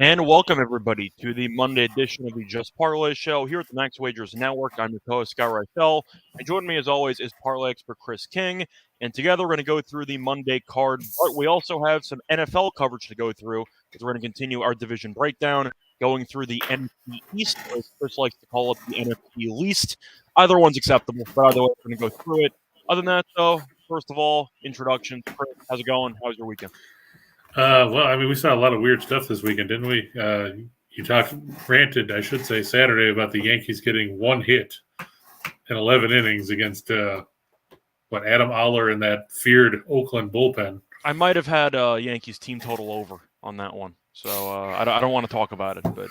And welcome, everybody, to the Monday edition of the Just Parlay Show here at the Max Wagers Network. I'm your co-host, Scott Reichel, and joining me, as always, is Parlay expert Chris King. And together, we're going to go through the Monday card, but we also have some NFL coverage to go through, as we're going to continue our division breakdown, going through the NFC East, or as Chris likes to call it, the NFC least. Either one's acceptable, but either way, we're going to go through it. Other than that, though, first of all, introductions. Chris, how's it going? How's your weekend? We saw a lot of weird stuff this weekend, didn't we? You ranted, I should say, Saturday about the Yankees getting one hit in 11 innings against, Adam Oller and that feared Oakland bullpen. I might have had Yankees team total over on that one, so I don't want to talk about it. But,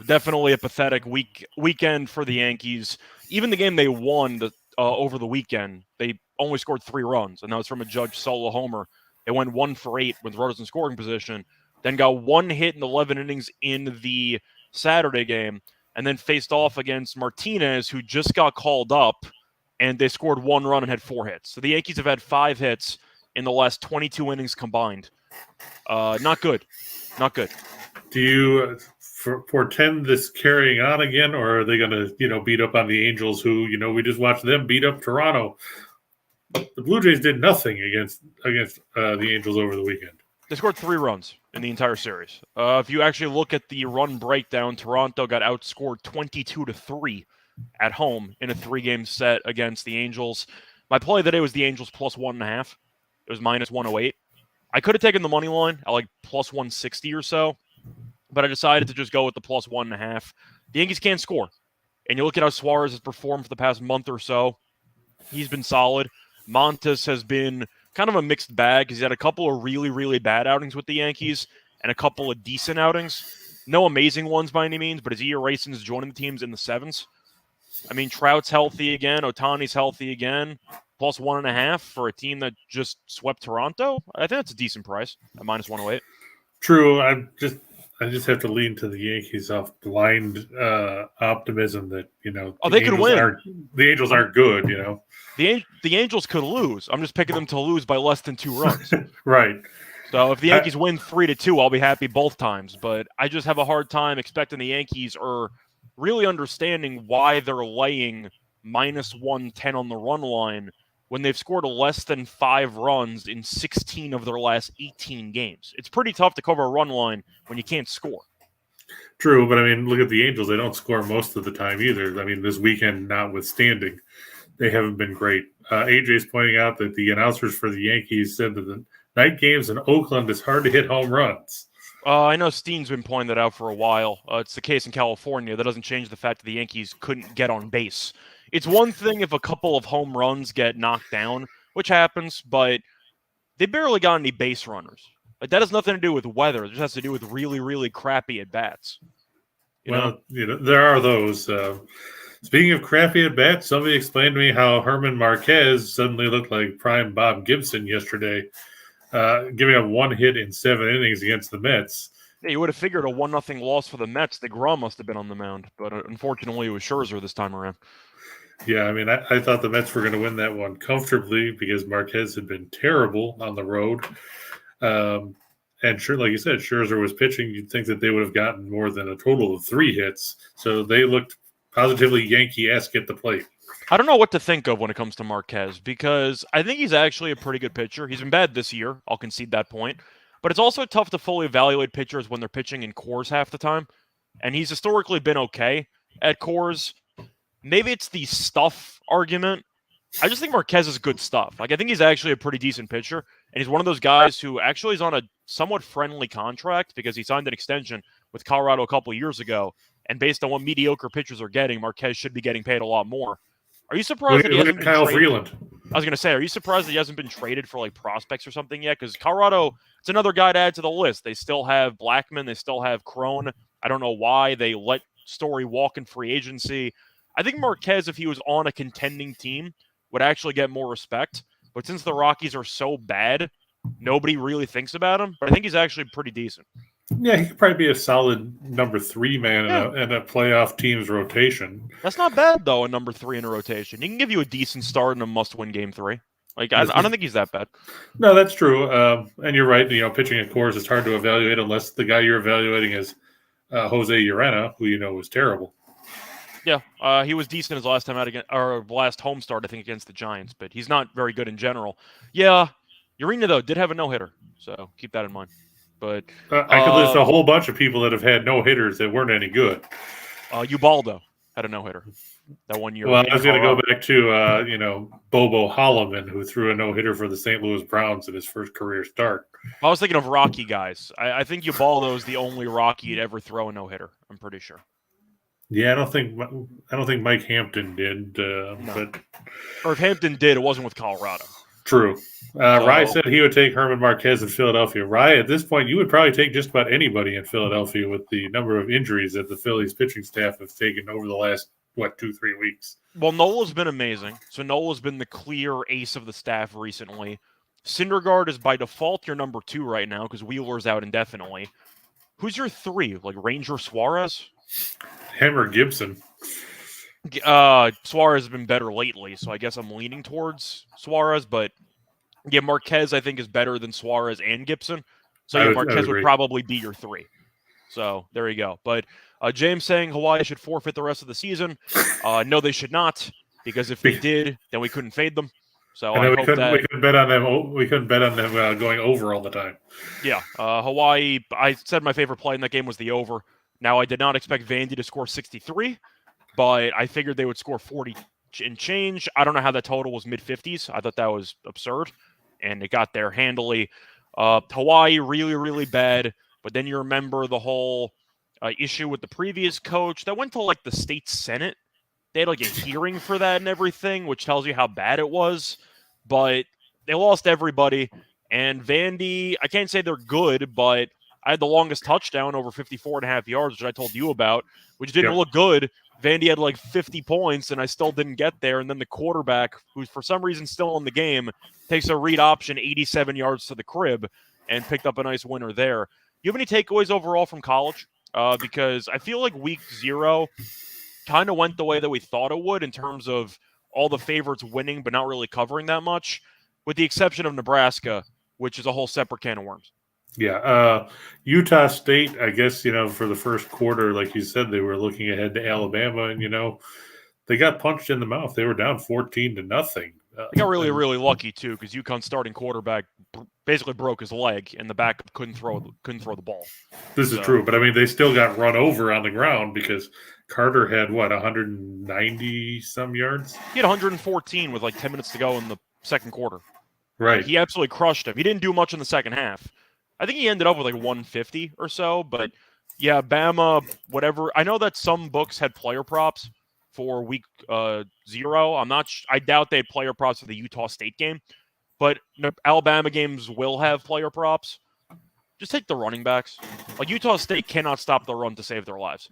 definitely a pathetic weekend for the Yankees. Even the game they won over the weekend, they only scored 3 runs, and that was from a Judge solo homer. They went 1 for 8 with runners in scoring position, then got 1 hit in 11 innings in the Saturday game, and then faced off against Martinez, who just got called up, and they scored 1 run and had 4 hits. So the Yankees have had 5 hits in the last 22 innings combined. Not good. Not good. Do you portend this carrying on again, or are they going to, beat up on the Angels who, we just watched them beat up Toronto? The Blue Jays did nothing against the Angels over the weekend. They scored 3 runs in the entire series. If you actually look at the run breakdown, Toronto got outscored 22-3 at home in a 3-game set against the Angels. My play today was the Angels plus 1.5. It was minus 108. I could have taken the money line at like plus 160 or so, but I decided to just go with the plus 1.5. The Yankees can't score. And you look at how Suarez has performed for the past month or so. He's been solid. Montes has been kind of a mixed bag because he's had a couple of really, really bad outings with the Yankees and a couple of decent outings. No amazing ones by any means, but his ERA since joining the team's in the 7s. I mean, Trout's healthy again. Ohtani's healthy again. Plus 1.5 for a team that just swept Toronto. I think that's a decent price at minus 108. True. I just have to lean to the Yankees off blind optimism that, they could win. The Angels aren't good, The Angels could lose. I'm just picking them to lose by less than 2 runs. Right. So if the Yankees win 3-2, I'll be happy both times. But I just have a hard time expecting the Yankees or really understanding why they're laying minus 110 on the run line when they've scored less than 5 runs in 16 of their last 18 games. It's pretty tough to cover a run line when you can't score. True, but look at the Angels. They don't score most of the time either. This weekend notwithstanding, they haven't been great. AJ's pointing out that the announcers for the Yankees said that the night games in Oakland is hard to hit home runs. I know Steen's been pointing that out for a while. It's the case in California. That doesn't change the fact that the Yankees couldn't get on base. It's one thing if a couple of home runs get knocked down, which happens, but they barely got any base runners. Like, that has nothing to do with weather. It just has to do with really, really crappy at-bats. There are those. Speaking of crappy at-bats, somebody explained to me how Herman Marquez suddenly looked like prime Bob Gibson yesterday, giving up 1 hit in 7 innings against the Mets. Yeah, you would have figured a 1-0 loss for the Mets. DeGrom must have been on the mound, but unfortunately it was Scherzer this time around. Yeah, I thought the Mets were going to win that one comfortably because Marquez had been terrible on the road. And sure, like you said, Scherzer was pitching. You'd think that they would have gotten more than a total of 3 hits. So they looked positively Yankee-esque at the plate. I don't know what to think of when it comes to Marquez because I think he's actually a pretty good pitcher. He's been bad this year. I'll concede that point. But it's also tough to fully evaluate pitchers when they're pitching in cores half the time. And he's historically been okay at cores. Maybe it's the stuff argument. I just think Marquez is good stuff. I think he's actually a pretty decent pitcher. And he's one of those guys who actually is on a somewhat friendly contract because he signed an extension with Colorado a couple of years ago. And based on what mediocre pitchers are getting, Marquez should be getting paid a lot more. Are you surprised that he hasn't been Kyle traded? Freeland. I was going to say, are you surprised that he hasn't been traded for prospects or something yet? Because Colorado, it's another guy to add to the list. They still have Blackman. They still have Crone. I don't know why they let Story walk in free agency. I think Marquez, if he was on a contending team, would actually get more respect. But since the Rockies are so bad, nobody really thinks about him. But I think he's actually pretty decent. Yeah, he could probably be a solid number 3 man in a playoff team's rotation. That's not bad, though, a number 3 in a rotation. He can give you a decent start in a must-win Game 3. Like, I don't think he's that bad. No, that's true. And you're right. Pitching, of course, is hard to evaluate unless the guy you're evaluating is Jose Urena, who was terrible. Yeah, he was decent his last time out against, or last home start, I think, against the Giants, but he's not very good in general. Yeah, Urena, though, did have a no-hitter, so keep that in mind. But I could list a whole bunch of people that have had no-hitters that weren't any good. Ubaldo had a no-hitter that one year. Well, I was going to go back to, Bobo Holloman, who threw a no-hitter for the St. Louis Browns in his first career start. I was thinking of Rocky guys. I think Ubaldo is the only Rocky to ever throw a no-hitter, I'm pretty sure. Yeah, I don't think Mike Hampton did, No. but or if Hampton did, it wasn't with Colorado. True. Rye said he would take Herman Marquez in Philadelphia. Rye, at this point, you would probably take just about anybody in Philadelphia with the number of injuries that the Phillies pitching staff have taken over the last 2-3 weeks. Well, Nola's been amazing. So Nola's been the clear ace of the staff recently. Syndergaard is by default your number 2 right now because Wheeler's out indefinitely. Who's your 3? Like Ranger Suarez? Hammer Gibson. Suarez has been better lately, so I guess I'm leaning towards Suarez. But yeah, Marquez I think is better than Suarez and Gibson. So yeah, Marquez would probably be your 3. So there you go. But James saying Hawaii should forfeit the rest of the season. No, they should not, because if they did, then we couldn't fade them. So I hope that we couldn't bet on them. We couldn't bet on them going over all the time. Yeah, Hawaii. I said my favorite play in that game was the over. Now I did not expect Vandy to score 63, but I figured they would score 40 and change. I don't know how that total was mid-50s. I thought that was absurd, and it got there handily. Hawaii really, really bad. But then you remember the whole issue with the previous coach that went to like the state senate. They had like a hearing for that and everything, which tells you how bad it was. But they lost everybody. And Vandy, I can't say they're good, but I had the longest touchdown over 54.5 yards, which I told you about, which didn't look good. Vandy had like 50 points, and I still didn't get there. And then the quarterback, who's for some reason still in the game, takes a read option 87 yards to the crib and picked up a nice winner there. Do you have any takeaways overall from college? Because I feel like week 0 kind of went the way that we thought it would in terms of all the favorites winning but not really covering that much, with the exception of Nebraska, which is a whole separate can of worms. Yeah. Utah State, I guess, for the first quarter, like you said, they were looking ahead to Alabama, and, they got punched in the mouth. They were down 14-0. They got really, really lucky, too, because UConn's starting quarterback basically broke his leg, and the backup couldn't throw the ball. This is true, but, I mean, they still got run over on the ground because Carter had, 190-some yards? He had 114 with, 10 minutes to go in the second quarter. Right. He absolutely crushed him. He didn't do much in the second half. I think he ended up with, 150 or so, but, yeah, Bama, whatever. I know that some books had player props for week 0. I doubt they had player props for the Utah State game, but Alabama games will have player props. Just take the running backs. Utah State cannot stop the run to save their lives.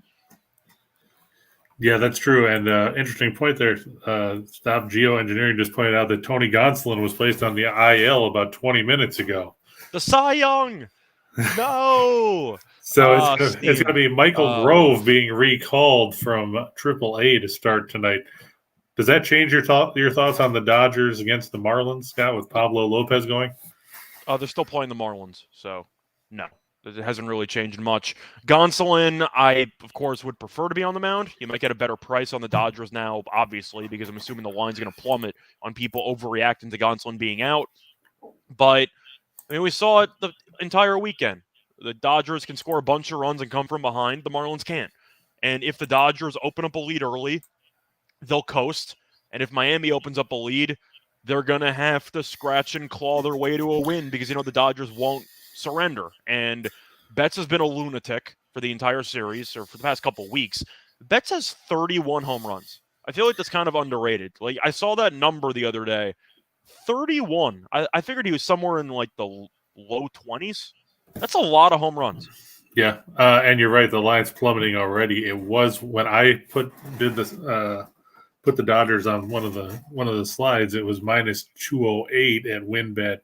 Yeah, that's true. And interesting point there. Stop Geoengineering just pointed out that Tony Gonsolin was placed on the IL about 20 minutes ago. The Cy Young! No! So it's going to be Michael Grove being recalled from AAA to start tonight. Does that change your thoughts on the Dodgers against the Marlins, Scott, with Pablo Lopez going? They're still playing the Marlins, so no. It hasn't really changed much. Gonsolin, I, of course, would prefer to be on the mound. You might get a better price on the Dodgers now, obviously, because I'm assuming the line's going to plummet on people overreacting to Gonsolin being out. But, I mean, we saw it the entire weekend. The Dodgers can score a bunch of runs and come from behind. The Marlins can't. And if the Dodgers open up a lead early, they'll coast. And if Miami opens up a lead, they're going to have to scratch and claw their way to a win because, the Dodgers won't surrender. And Betts has been a lunatic for the entire series, or for the past couple of weeks. Betts has 31 home runs. I feel like that's kind of underrated. I saw that number the other day. 31. I figured he was somewhere in, the low 20s. That's a lot of home runs. Yeah, and you're right. The line's plummeting already. It was when I put the Dodgers on one of the slides. It was minus 208 at WinBet,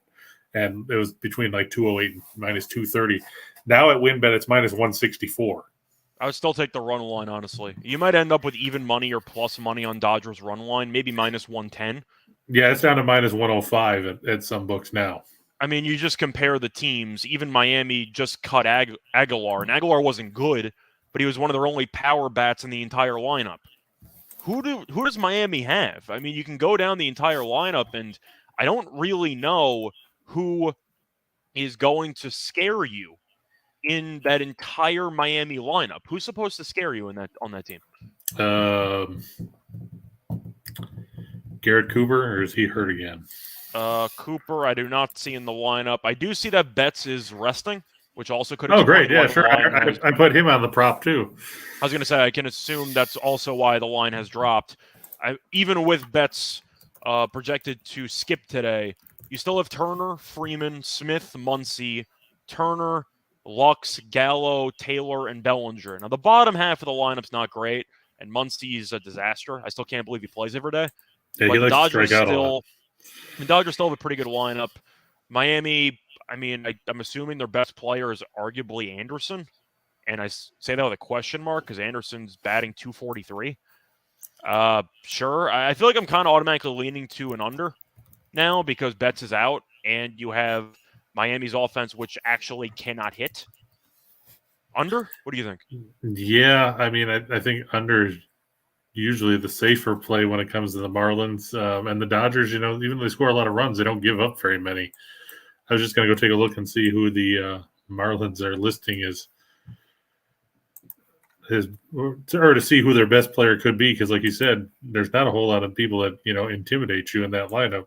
and it was between 208 and minus 230. Now at WinBet, it's minus 164. I would still take the run line, honestly. You might end up with even money or plus money on Dodgers run line, maybe minus 110. Yeah, it's down to minus 105 at some books now. I mean, you just compare the teams. Even Miami just cut Aguilar, and Aguilar wasn't good, but he was one of their only power bats in the entire lineup. Who does Miami have? I mean, you can go down the entire lineup, and I don't really know who is going to scare you in that entire Miami lineup. Who's supposed to scare you on that team? Garrett Cooper, or is he hurt again? Cooper, I do not see in the lineup. I do see that Betts is resting, which also could. Oh, great! Yeah, sure. I put him on the prop too. I was going to say I can assume that's also why the line has dropped. Even with Betts projected to skip today, you still have Turner, Freeman, Smith, Muncy, Turner, Lux, Gallo, Taylor, and Bellinger. Now the bottom half of the lineup's not great, and Muncy's a disaster. I still can't believe he plays every day. Yeah, but he likes to strike out a lot. The Dodgers still have a pretty good lineup. Miami, I mean, I'm assuming their best player is arguably Anderson. And I say that with a question mark because Anderson's batting .243. Sure. I feel like I'm kind of automatically leaning to an under now because Betts is out and you have Miami's offense, which actually cannot hit. Under? What do you think? Yeah, I mean, I think under is usually the safer play when it comes to the Marlins. And the Dodgers, even though they score a lot of runs, they don't give up very many. I was just going to go take a look and see who the Marlins are listing or to see who their best player could be, because like you said, there's not a whole lot of people that intimidate you in that lineup.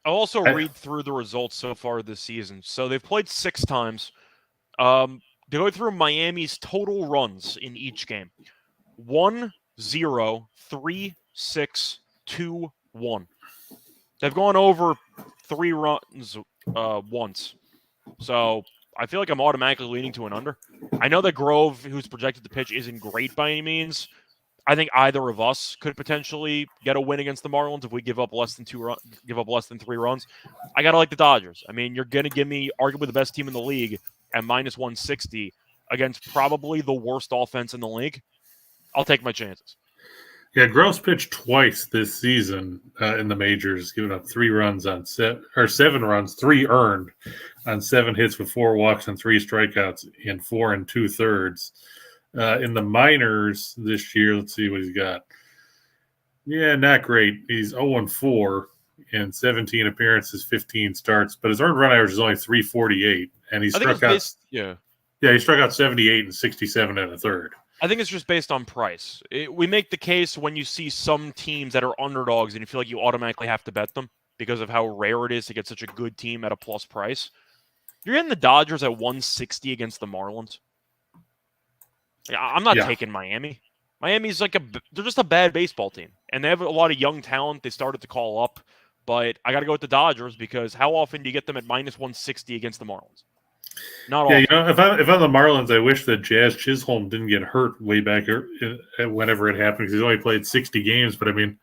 I'll also read through the results so far this season. So they've played 6 times. They go through Miami's total runs in each game: 1, 0, 3, 6, 2, 1. They've gone over 3 runs once. So I feel like I'm automatically leaning to an under. I know that Grove, who's projected to pitch, isn't great by any means. I think either of us could potentially get a win against the Marlins if we give up less than 3 runs. I gotta like the Dodgers. I mean, you're gonna give me arguably the best team in the league at minus 160 against probably the worst offense in the league. I'll take my chances. Yeah, Gross pitched twice this season in the majors, giving up 3 runs on 7 runs, 3 earned on 7 hits with 4 walks and 3 strikeouts in 4 2/3. In the minors this year, let's see what he's got. Yeah, not great. He's 0-4 in 17 appearances, 15 starts, but his earned run average is only 348, and he struck out. He struck out 78 and 67 1/3. I think it's just based on price. We make the case when you see some teams that are underdogs and you feel like you automatically have to bet them because of how rare it is to get such a good team at a plus price. You're getting the Dodgers at 160 against the Marlins. I'm not taking Miami. Miami's they're just a bad baseball team. And they have a lot of young talent they started to call up. But I got to go with the Dodgers because how often do you get them at minus 160 against the Marlins? Not often. If I'm the Marlins, I wish that Jazz Chisholm didn't get hurt way back whenever it happened because he's only played 60 games. But I mean,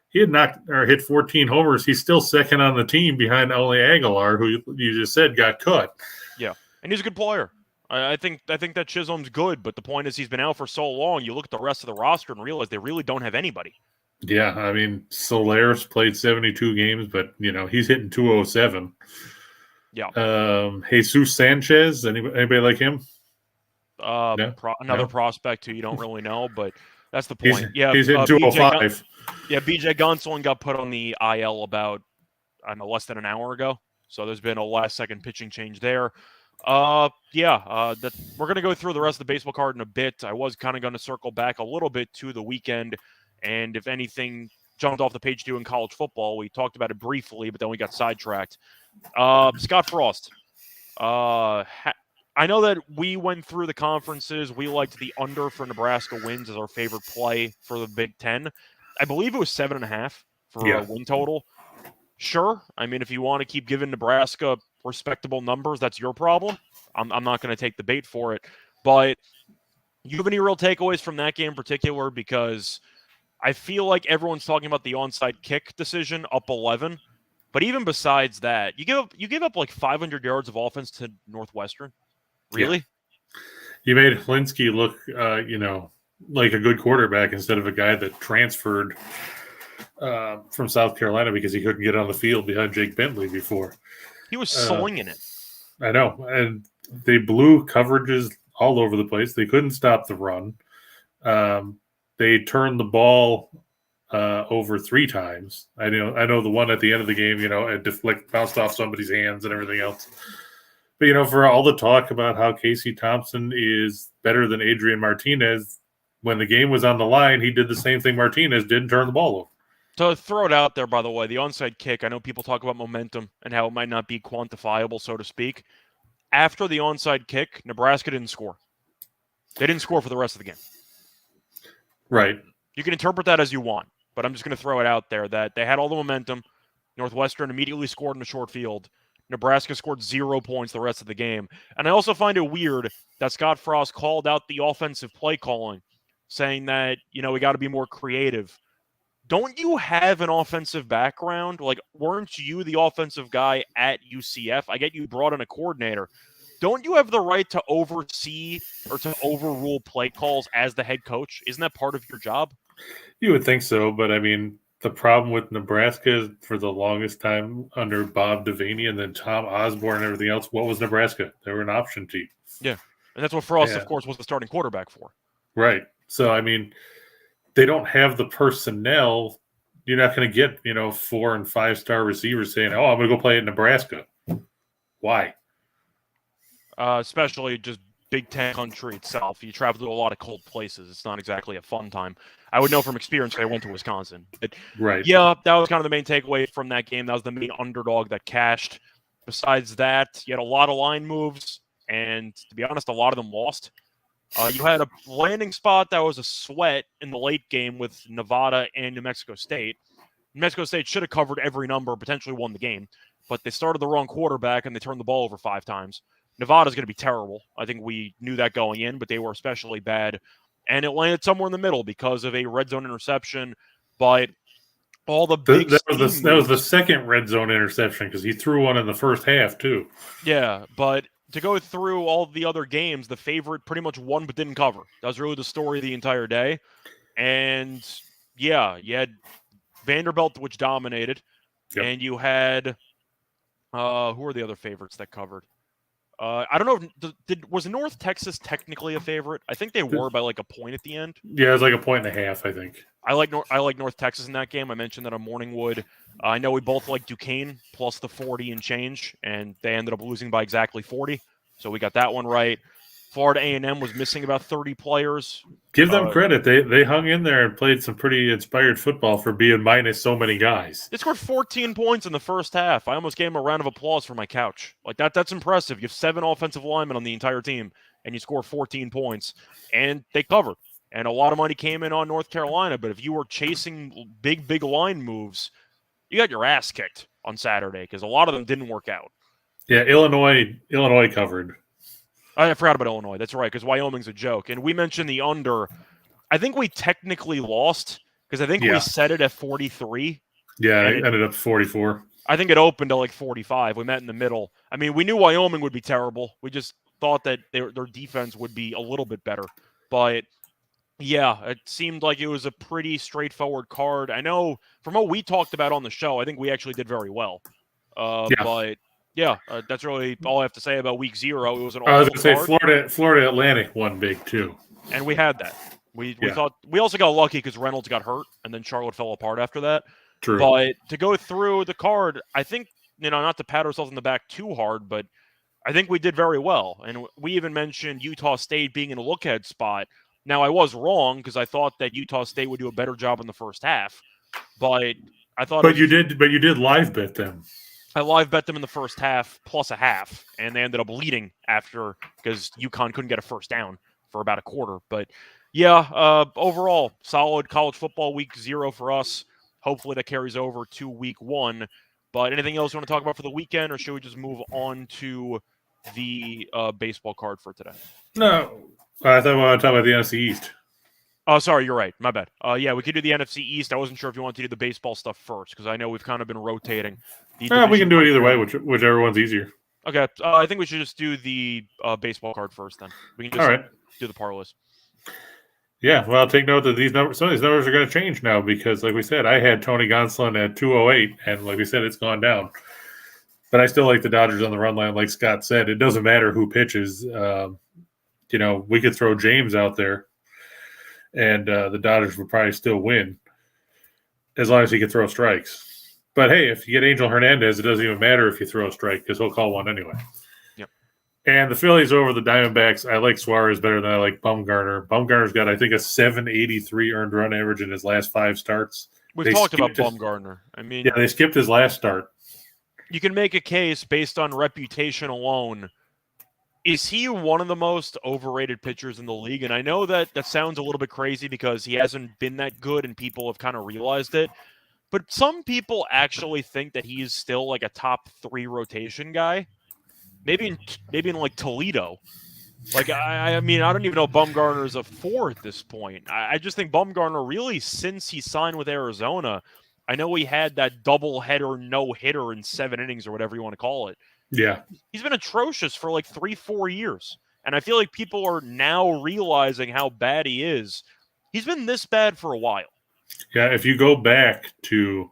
he had hit 14 homers. He's still second on the team behind only Aguilar, who you just said got cut. Yeah, and he's a good player. I think that Chisholm's good, but the point is he's been out for so long. You look at the rest of the roster and realize they really don't have anybody. Yeah, I mean, Solares played 72 games, but he's hitting 207. Yeah. Jesus Sanchez, anybody like him? No? Another prospect who you don't really know, but that's the point. He's hitting 205. BJ Gonsolin got put on the IL about, less than an hour ago. So there's been a last-second pitching change there. We're going to go through the rest of the baseball card in a bit. I was kind of going to circle back a little bit to the weekend, and if anything jumped off the page to in college football, we talked about it briefly, but then we got sidetracked. Scott Frost. I know that we went through the conferences. We liked the under for Nebraska wins as our favorite play for the Big Ten. I believe it was 7.5 for a win total. Sure. I mean, if you want to keep giving Nebraska respectable numbers, that's your problem. I'm not going to take the bait for it. But you have any real takeaways from that game in particular? Because I feel like everyone's talking about the onside kick decision up 11. But even besides that, you give up like 500 yards of offense to Northwestern. Really? Yeah. You made Hlinsky look, like a good quarterback instead of a guy that transferred from South Carolina because he couldn't get on the field behind Jake Bentley before. He was slinging it. I know. And they blew coverages all over the place. They couldn't stop the run. They turned the ball over 3 times. I know the one at the end of the game, it bounced off somebody's hands and everything else. But, for all the talk about how Casey Thompson is better than Adrian Martinez, when the game was on the line, he did the same thing Martinez did and turned the ball over. To throw it out there, by the way, the onside kick, I know people talk about momentum and how it might not be quantifiable, so to speak. After the onside kick, Nebraska didn't score. They didn't score for the rest of the game. Right. You can interpret that as you want, but I'm just going to throw it out there that they had all the momentum. Northwestern immediately scored in the short field. Nebraska scored 0 points the rest of the game. And I also find it weird that Scott Frost called out the offensive play calling, saying that, we got to be more creative. Don't you have an offensive background? Like, weren't you the offensive guy at UCF? I get you brought in a coordinator. Don't you have the right to oversee or to overrule play calls as the head coach? Isn't that part of your job? You would think so, but the problem with Nebraska is for the longest time under Bob Devaney and then Tom Osborne and everything else, what was Nebraska? They were an option team. Yeah, and that's what Frost, of course, was the starting quarterback for. Right. So, they don't have the personnel. You're not going to get, 4- and 5-star receivers saying, I'm going to go play at Nebraska. Why? Especially just Big Ten country itself. You travel to a lot of cold places. It's not exactly a fun time. I would know from experience because I went to Wisconsin. But right. Yeah, that was kind of the main takeaway from that game. That was the main underdog that cashed. Besides that, you had a lot of line moves, and to be honest, a lot of them lost. You had a landing spot that was a sweat in the late game with Nevada and New Mexico State. New Mexico State should have covered every number, potentially won the game, but they started the wrong quarterback and they turned the ball over 5 times. Nevada's going to be terrible. I think we knew that going in, but they were especially bad. And it landed somewhere in the middle because of a red zone interception. But all the big that was the second red zone interception because he threw one in the first half too. Yeah, but to go through all the other games, the favorite pretty much won but didn't cover. That was really the story the entire day. And yeah, you had Vanderbilt, which dominated. Yep. And you had who are the other favorites that covered? I don't know. Was North Texas technically a favorite? I think they were by like a point at the end. Yeah, it was like a point and a half, I think. I like North Texas in that game. I mentioned that on Morningwood. I know we both like Duquesne plus the 40 and change, and they ended up losing by exactly 40. So we got that one right. Florida A&M was missing about 30 players. Give them credit. They hung in there and played some pretty inspired football for being minus so many guys. They scored 14 points in the first half. I almost gave them a round of applause from my couch. Like that's impressive. You have 7 offensive linemen on the entire team, and you score 14 points. And they covered. And a lot of money came in on North Carolina. But if you were chasing big line moves, you got your ass kicked on Saturday because a lot of them didn't work out. Yeah, Illinois covered. I forgot about Illinois. That's right, because Wyoming's a joke. And we mentioned the under. I think we technically lost because I think we set it at 43. Yeah, it ended up 44. I think it opened at like 45. We met in the middle. I mean, we knew Wyoming would be terrible. We just thought that their defense would be a little bit better. But, yeah, it seemed like it was a pretty straightforward card. I know from what we talked about on the show, I think we actually did very well. But... yeah, that's really all I have to say about week 0. It was an I was going to say Florida Atlantic won big too, and we had that. We thought we also got lucky because Reynolds got hurt, and then Charlotte fell apart after that. True. But to go through the card, I think not to pat ourselves in the back too hard, but I think we did very well. And we even mentioned Utah State being in a look-ahead spot. Now I was wrong because I thought that Utah State would do a better job in the first half, but I thought. But you did live bet them. I live bet them in the first half plus a half, and they ended up leading after because UConn couldn't get a first down for about a quarter. But, yeah, overall, solid college football week 0 for us. Hopefully that carries over to week 1. But anything else you want to talk about for the weekend, or should we just move on to the baseball card for today? No. I thought we were talking about the NFC East. Oh, sorry, you're right. My bad. Yeah, we could do the NFC East. I wasn't sure if you wanted to do the baseball stuff first because I know we've kind of been rotating. We can do it either way, whichever one's easier. Okay, I think we should just do the baseball card first then. We can just do the parlays. Yeah, well, take note that some of these numbers are going to change now because, like we said, I had Tony Gonsolin at 208, and like we said, it's gone down. But I still like the Dodgers on the run line. Like Scott said, it doesn't matter who pitches. We could throw James out there, and the Dodgers would probably still win as long as he can throw strikes. But hey, if you get Angel Hernandez, it doesn't even matter if you throw a strike because he'll call one anyway. Yep. And the Phillies over the Diamondbacks, I like Suarez better than I like Bumgarner. Bumgarner's got, I think, a 783 earned run average in his last 5 starts. We've talked about Bumgarner. I mean, yeah, they skipped his last start. You can make a case based on reputation alone. Is he one of the most overrated pitchers in the league? And I know that sounds a little bit crazy because he hasn't been that good and people have kind of realized it. But some people actually think that he's still like a top 3 rotation guy. Maybe in like Toledo. Like, I mean, I don't even know Bumgarner is a 4 at this point. I just think Bumgarner really, since he signed with Arizona, I know he had that double-header, no-hitter in 7 innings or whatever you want to call it. Yeah. He's been atrocious for like 3-4 years. And I feel like people are now realizing how bad he is. He's been this bad for a while. Yeah, if you go back to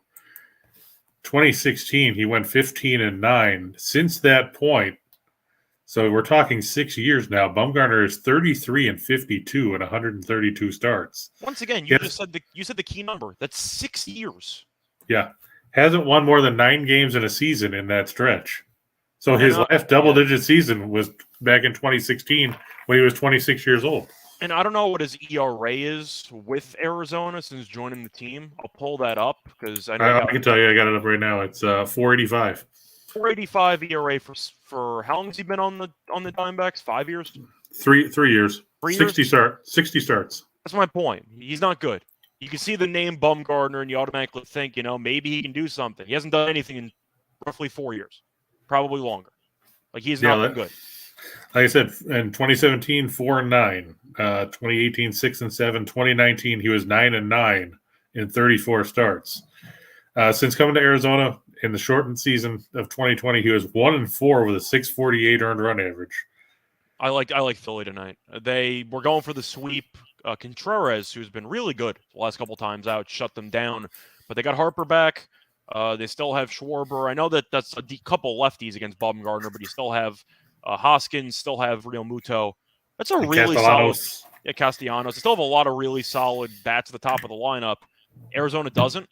2016, he went 15-9. Since that point, so we're talking 6 years now, Bumgarner is 33-52 in 132 starts. Once again, you said the key number. That's 6 years. Yeah. Hasn't won more than 9 games in a season in that stretch. So his last double-digit season was back in 2016 when he was 26 years old. And I don't know what his ERA is with Arizona since joining the team. I'll pull that up because I know I can tell you, I got it up right now. It's 485. 485 ERA for how long has he been on the Diamondbacks? 5 years? 3 years. 60 starts. That's my point. He's not good. You can see the name Bumgarner and you automatically think, maybe he can do something. He hasn't done anything in roughly 4 years. Probably longer. Like, he's not been good. Like I said, in 2017, 4-9. 2018, 6-7. 2019, he was 9-9 in 34 starts. Since coming to Arizona in the shortened season of 2020, he was 1-4 with a 648 earned run average. I like Philly tonight. They were going for the sweep. Contreras, who's been really good the last couple times out, shut them down. But they got Harper back. They still have Schwarber. I know that's a couple lefties against Bumgarner, but you still have Hoskins, still have Real Muto. That's a really solid. Yeah, Castellanos. They still have a lot of really solid bats at the top of the lineup. Arizona doesn't.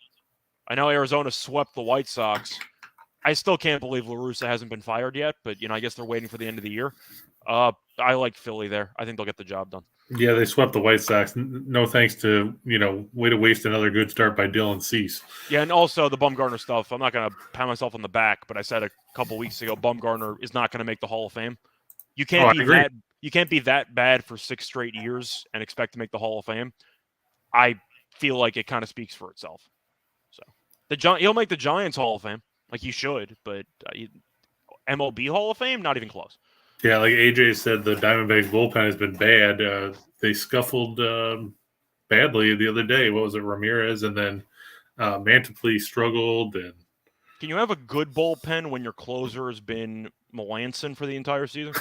I know Arizona swept the White Sox. I still can't believe La Russa hasn't been fired yet, but I guess they're waiting for the end of the year. I like Philly there. I think they'll get the job done. Yeah, they swept the White Sox. No thanks to, way to waste another good start by Dylan Cease. Yeah, and also the Bumgarner stuff. I'm not going to pat myself on the back, but I said a couple weeks ago, Bumgarner is not going to make the Hall of Fame. You can't be that bad for 6 straight years and expect to make the Hall of Fame. I feel like it kind of speaks for itself. So he'll make the Giants Hall of Fame, like he should, but MLB Hall of Fame, not even close. Yeah, like AJ said, the Diamondbacks bullpen has been bad. They scuffled badly the other day. What was it, Ramirez? And then Mantiply struggled. And can you have a good bullpen when your closer has been Melanson for the entire season?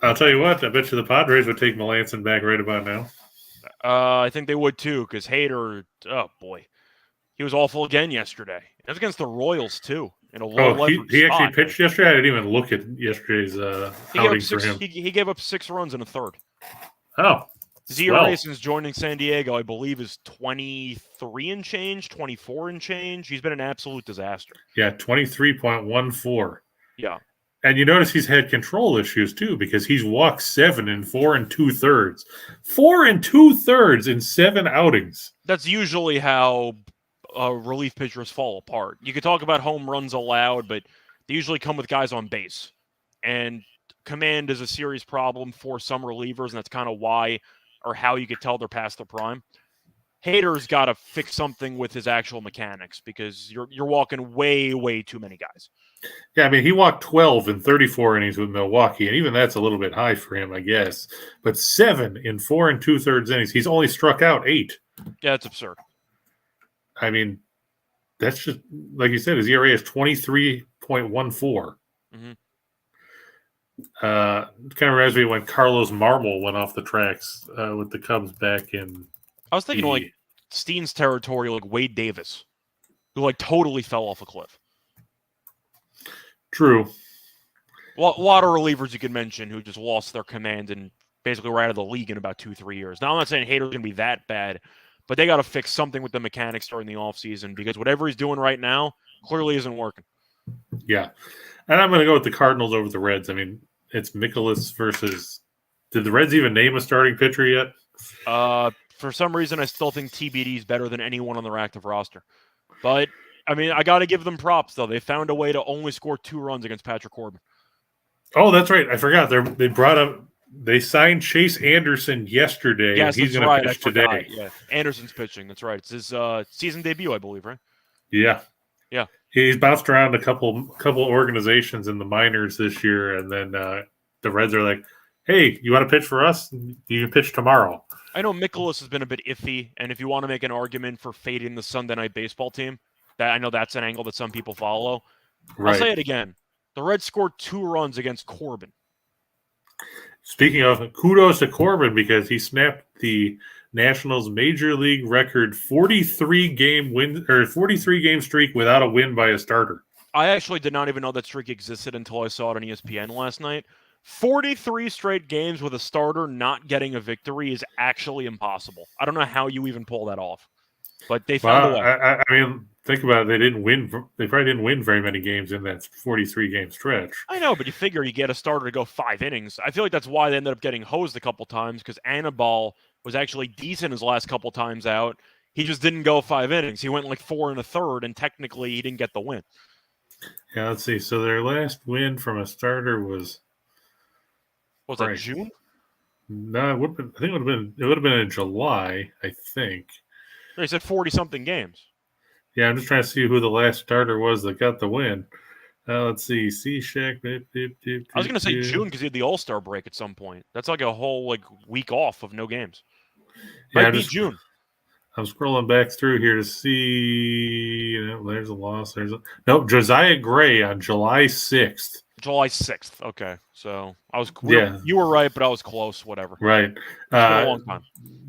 I'll tell you what, I bet you the Padres would take Melanson back right about now. I think they would too, because Hader, oh boy, he was awful again yesterday. It was against the Royals too. In a low he actually pitched yesterday? I didn't even look at yesterday's outing for him. He gave up 6 runs in a third. Oh. His ERA since joining San Diego, I believe, is 23 and change, 24 and change. He's been an absolute disaster. Yeah, 23.14. Yeah. And you notice he's had control issues too, because he's walked 7 in 4 2/3. 4 2/3 in 7 outings. That's usually how relief pitchers fall apart. You could talk about home runs allowed, but they usually come with guys on base. And command is a serious problem for some relievers, and that's kind of why or how you could tell they're past their prime. Hader's got to fix something with his actual mechanics because you're walking way, way too many guys. Yeah, I mean, he walked 12 in 34 innings with Milwaukee, and even that's a little bit high for him, I guess. But 7 in 4 2/3 innings. He's only struck out 8. Yeah, that's absurd. I mean, that's just, like you said, his ERA is 23.14. Mm-hmm. Kind of reminds me when Carlos Marmol went off the tracks with the Cubs back in I was thinking like the. Steen's territory, like Wade Davis, who like totally fell off a cliff. True. A lot of relievers you could mention who just lost their command and basically were out of the league in about 2-3 years. Now, I'm not saying Hader's going to be that bad, but they got to fix something with the mechanics during the offseason because whatever he's doing right now clearly isn't working. Yeah. And I'm going to go with the Cardinals over the Reds. I mean, it's Mikolas versus. Did the Reds even name a starting pitcher yet? For some reason, I still think TBD is better than anyone on their active roster. But, I mean, I got to give them props, though. They found a way to only score 2 runs against Patrick Corbin. Oh, that's right. I forgot. They signed Chase Anderson yesterday, Yes, and he's that's going to right. I pitch forgot. today. Yeah, Anderson's pitching. That's right. It's his season debut, I believe, right? Yeah. Yeah. He's bounced around a couple organizations in the minors this year, and then the Reds are like, "Hey, you want to pitch for us? You can pitch tomorrow." I know Mikolas has been a bit iffy, and if you want to make an argument for fading the Sunday Night Baseball team, that I know that's an angle that some people follow. Right. I'll say it again. The Reds scored 2 runs against Corbin. Speaking of, kudos to Corbin because he snapped the Nationals major league record 43 game streak without a win by a starter. I actually did not even know that streak existed until I saw it on ESPN last night. 43 straight games with a starter not getting a victory is actually impossible. I don't know how you even pull that off, but they found a way. I mean, think about it. They didn't win. They probably didn't win very many games in that 43 game stretch. I know, but you figure you get a starter to go 5 innings. I feel like that's why they ended up getting hosed a couple times because Anibal was actually decent his last couple times out. He just didn't go 5 innings. He went like 4 1/3, and technically he didn't get the win. Yeah, let's see. So their last win from a starter was. What was that, June? No, it would have been. I think it would have been in July. I think. They said 40-something games. Yeah, I'm just trying to see who the last starter was that got the win. Let's see. C-Shack. I was going to say June because he had the All-Star break at some point. That's like a whole week off of no games. Might be June. I'm scrolling back through here to see. There's a loss. Nope. Josiah Gray on July 6th. July 6th. Okay. So I was. Yeah. You were right, but I was close. Whatever. Right. It's been a long time.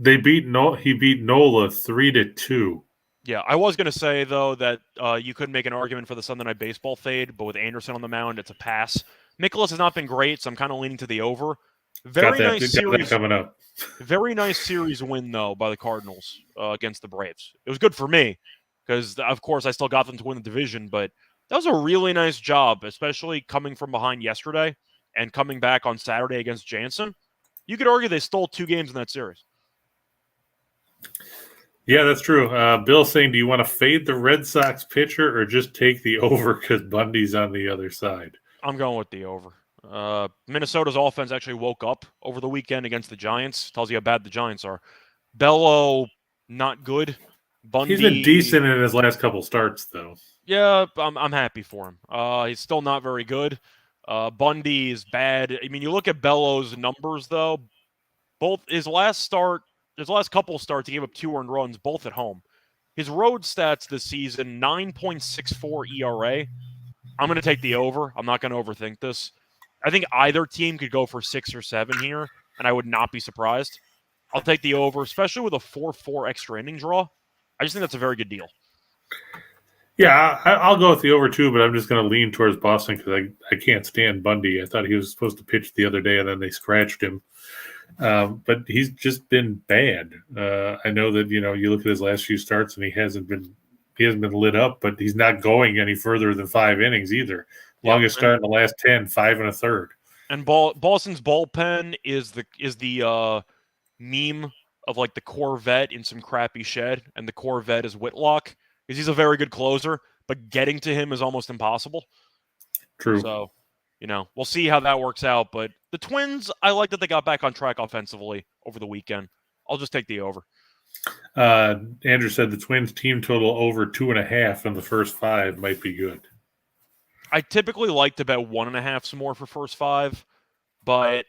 He beat Nola 3-2. Yeah, I was going to say, though, that you could make an argument for the Sunday Night Baseball fade, but with Anderson on the mound, it's a pass. Mikolas has not been great, so I'm kind of leaning to the over. Very nice series coming up. Very nice series win, though, by the Cardinals against the Braves. It was good for me because, of course, I still got them to win the division, but that was a really nice job, especially coming from behind yesterday and coming back on Saturday against Jansen. You could argue they stole 2 games in that series. Yeah, that's true. Bill's saying, do you want to fade the Red Sox pitcher or just take the over because Bundy's on the other side? I'm going with the over. Minnesota's offense actually woke up over the weekend against the Giants. Tells you how bad the Giants are. Bello, not good. Bundy, he's been decent in his last couple starts, though. Yeah, I'm happy for him. He's still not very good. Bundy is bad. I mean, you look at Bello's numbers, though. Both his last couple starts, he gave up 2 earned runs, both at home. His road stats this season, 9.64 ERA. I'm going to take the over. I'm not going to overthink this. I think either team could go for 6 or 7 here, and I would not be surprised. I'll take the over, especially with a 4-4 extra inning draw. I just think that's a very good deal. Yeah, I'll go with the over too, but I'm just going to lean towards Boston because I can't stand Bundy. I thought he was supposed to pitch the other day, and then they scratched him. But he's just been bad. I know that you look at his last few starts and he hasn't been lit up, but he's not going any further than 5 innings either. Longest start in the last 10, 5 1/3. And Boston's bullpen is the meme of like the Corvette in some crappy shed, and the Corvette is Whitlock because he's a very good closer, but getting to him is almost impossible. True. So, we'll see how that works out. But the Twins, I like that they got back on track offensively over the weekend. I'll just take the over. Andrew said the Twins team total over 2.5 in the first 5 might be good. I typically like to bet 1.5 some more for first 5, but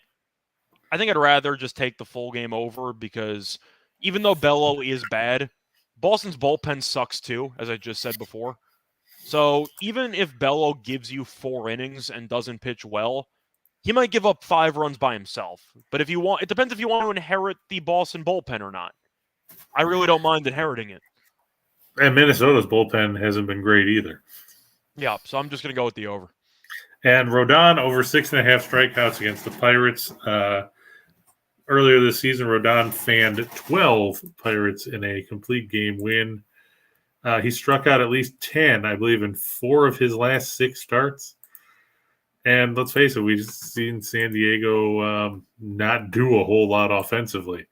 I think I'd rather just take the full game over because even though Bello is bad, Boston's bullpen sucks too, as I just said before. So even if Bello gives you 4 innings and doesn't pitch well, he might give up 5 runs by himself. But if you want, it depends if you want to inherit the Boston bullpen or not. I really don't mind inheriting it. And Minnesota's bullpen hasn't been great either. Yeah, so I'm just going to go with the over. And Rodon over 6.5 strikeouts against the Pirates. Earlier this season, Rodon fanned 12 Pirates in a complete game win. He struck out at least 10, I believe, in 4 of his last 6 starts. And let's face it, we've seen San Diego not do a whole lot offensively.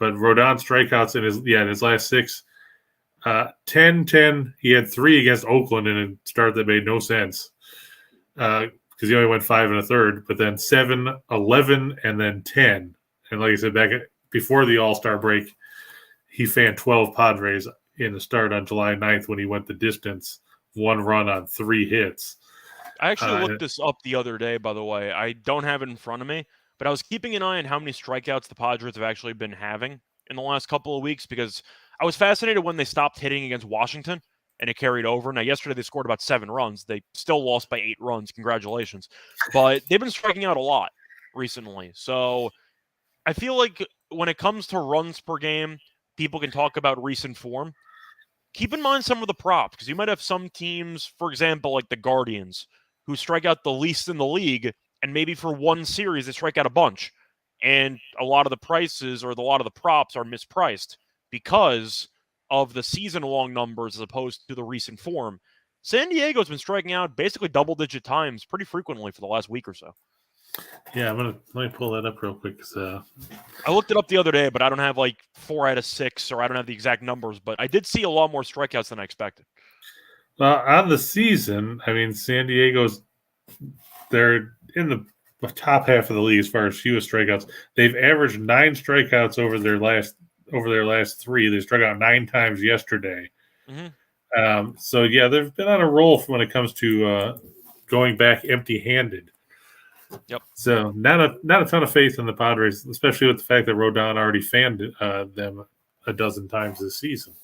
But Rodon strikeouts in his last 6, 10. He had 3 against Oakland in a start that made no sense because he only went 5 1/3. But then 7, 11, and then 10. And like I said, before the All-Star break, he fanned 12 Padres in the start on July 9th when he went the distance, 1 run on 3 hits. I actually looked this up the other day, by the way. I don't have it in front of me, but I was keeping an eye on how many strikeouts the Padres have actually been having in the last couple of weeks because I was fascinated when they stopped hitting against Washington and it carried over. Now, yesterday they scored about 7 runs. They still lost by 8 runs. Congratulations. But they've been striking out a lot recently. So I feel like when it comes to runs per game, people can talk about recent form. Keep in mind some of the props because you might have some teams, for example, like the Guardians, who strike out the least in the league, and maybe for one series they strike out a bunch. And a lot of the prices or a lot of the props are mispriced because of the season-long numbers as opposed to the recent form. San Diego's been striking out basically double-digit times pretty frequently for the last week or so. Yeah, let me pull that up real quick. I looked it up the other day, but I don't have like 4 out of 6, or I don't have the exact numbers, but I did see a lot more strikeouts than I expected. Well, on the season, I mean, San Diego's, they're in the top half of the league as far as fewest strikeouts. They've averaged 9 strikeouts over their last 3. They struck out 9 times yesterday. Mm-hmm. So yeah, they've been on a roll when it comes to going back empty-handed. Yep. So not a ton of faith in the Padres, especially with the fact that Rodon already fanned them a dozen times this season.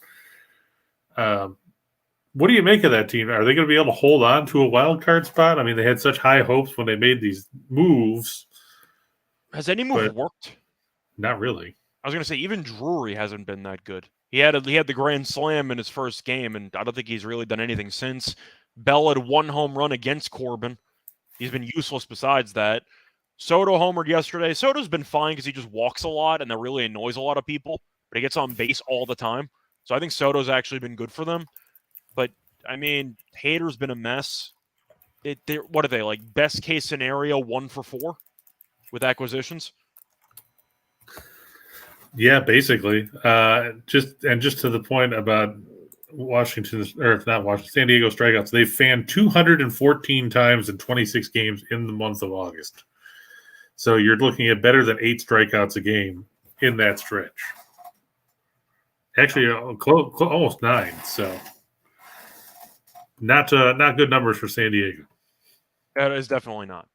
What do you make of that team? Are they going to be able to hold on to a wild card spot? I mean, they had such high hopes when they made these moves. Has any move worked? Not really. I was going to say even Drury hasn't been that good. He had the grand slam in his first game, and I don't think he's really done anything since. Bell had 1 home run against Corbin. He's been useless besides that. Soto homered yesterday. Soto's been fine because he just walks a lot, and that really annoys a lot of people. But he gets on base all the time. So I think Soto's actually been good for them. But, I mean, Hader's been a mess. What are they, like best case scenario 1 for 4 with acquisitions? Yeah, basically. Just to the point about San Diego strikeouts, they've fanned 214 times in 26 games in the month of August. So you're looking at better than 8 strikeouts a game in that stretch. Actually, almost 9. So not good numbers for San Diego. That is definitely not.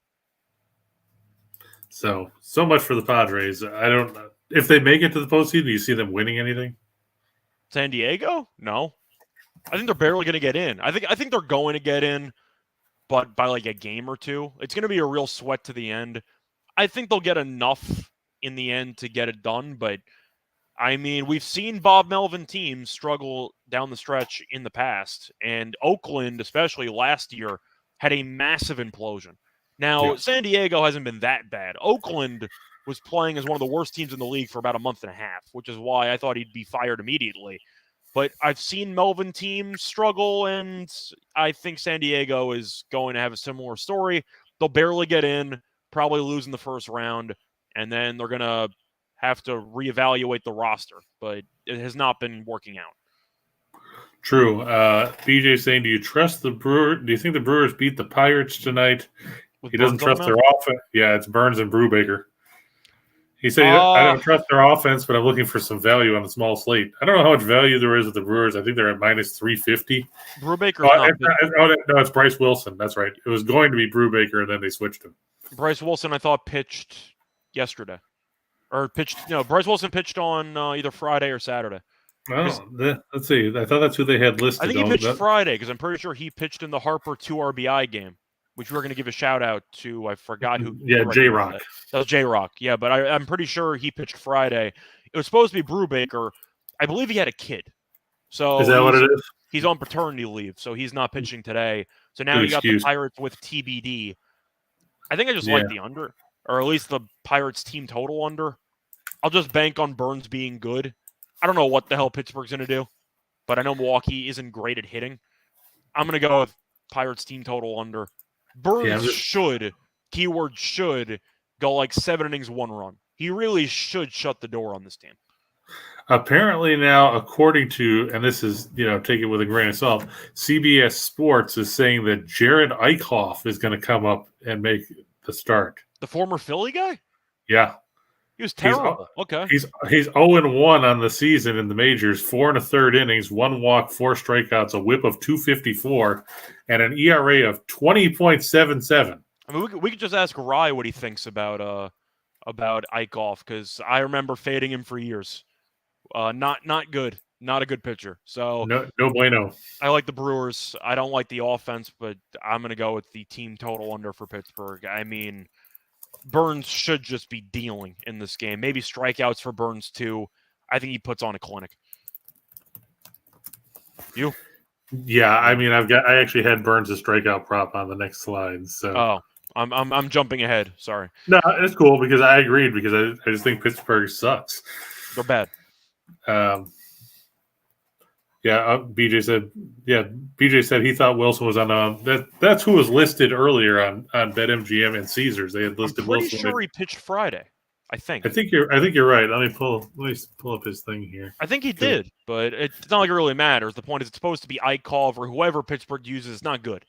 So much for the Padres. I don't know. If they make it to the postseason, do you see them winning anything? San Diego? No. I think they're barely going to get in. I think they're going to get in, but by like a game or 2. It's going to be a real sweat to the end. I think they'll get enough in the end to get it done, but I mean, we've seen Bob Melvin teams struggle down the stretch in the past, and Oakland, especially last year, had a massive implosion. Now, San Diego hasn't been that bad. Oakland was playing as one of the worst teams in the league for about a month and a half, which is why I thought he'd be fired immediately. But I've seen Melvin teams struggle, and I think San Diego is going to have a similar story. They'll barely get in, probably lose in the first round, and then they're going to have to reevaluate the roster. But it has not been working out. True. BJ saying, do you trust the Brewers? Do you think the Brewers beat the Pirates tonight? He doesn't trust their offense. Yeah, it's Burns and Brubaker. He said, I don't trust their offense, but I'm looking for some value on the small slate. I don't know how much value there is with the Brewers. I think they're at minus 350. Brubaker. No, it's Bryce Wilson. That's right. It was going to be Brubaker, and then they switched him. Bryce Wilson, I thought, pitched yesterday. Bryce Wilson pitched on either Friday or Saturday. Well, let's see. I thought that's who they had listed. I think he pitched Friday because I'm pretty sure he pitched in the Harper 2 RBI game. which we're going to give a shout out to. I forgot who. Yeah, J-Rock. That was J-Rock. Yeah, but I'm pretty sure he pitched Friday. It was supposed to be Brubaker. I believe he had a kid. So Is that what it is? He's on paternity leave, so he's not pitching today. So now Good you got excuse. the Pirates with TBD. I think I just like the under, or at least the Pirates team total under. I'll just bank on Burns being good. I don't know what the hell Pittsburgh's going to do, but I know Milwaukee isn't great at hitting. I'm going to go with Pirates team total under. Burns should, keyword should, go like 7 innings, 1 run. He really should shut the door on this team. Apparently now, according to, and this is, take it with a grain of salt, CBS Sports is saying that Jared Eichhoff is going to come up and make the start. The former Philly guy? Yeah. He was terrible. Okay. He's 0-1 on the season in the majors, 4 1/3 innings, 1 walk, 4 strikeouts, a whip of 254, and an ERA of 20.77. I mean, we could just ask Rye what he thinks about Eichhoff, because I remember fading him for years. Not good. Not a good pitcher. So no bueno. I like the Brewers. I don't like the offense, but I'm going to go with the team total under for Pittsburgh. I mean, Burns should just be dealing in this game. Maybe strikeouts for Burns too. I think he puts on a clinic. You? Yeah, I mean, I actually had Burns' strikeout prop on the next slide. So I'm jumping ahead. Sorry. No, it's cool because I agreed because I just think Pittsburgh sucks. They're bad. BJ said he thought Wilson was on that's who was listed earlier on BetMGM and Caesars. They had listed Wilson. I'm pretty sure he pitched Friday. I think you're right. Let me pull up his thing here. I think he did, but it's not like it really matters. The point is it's supposed to be Eichhoff or whoever Pittsburgh uses. It's not good.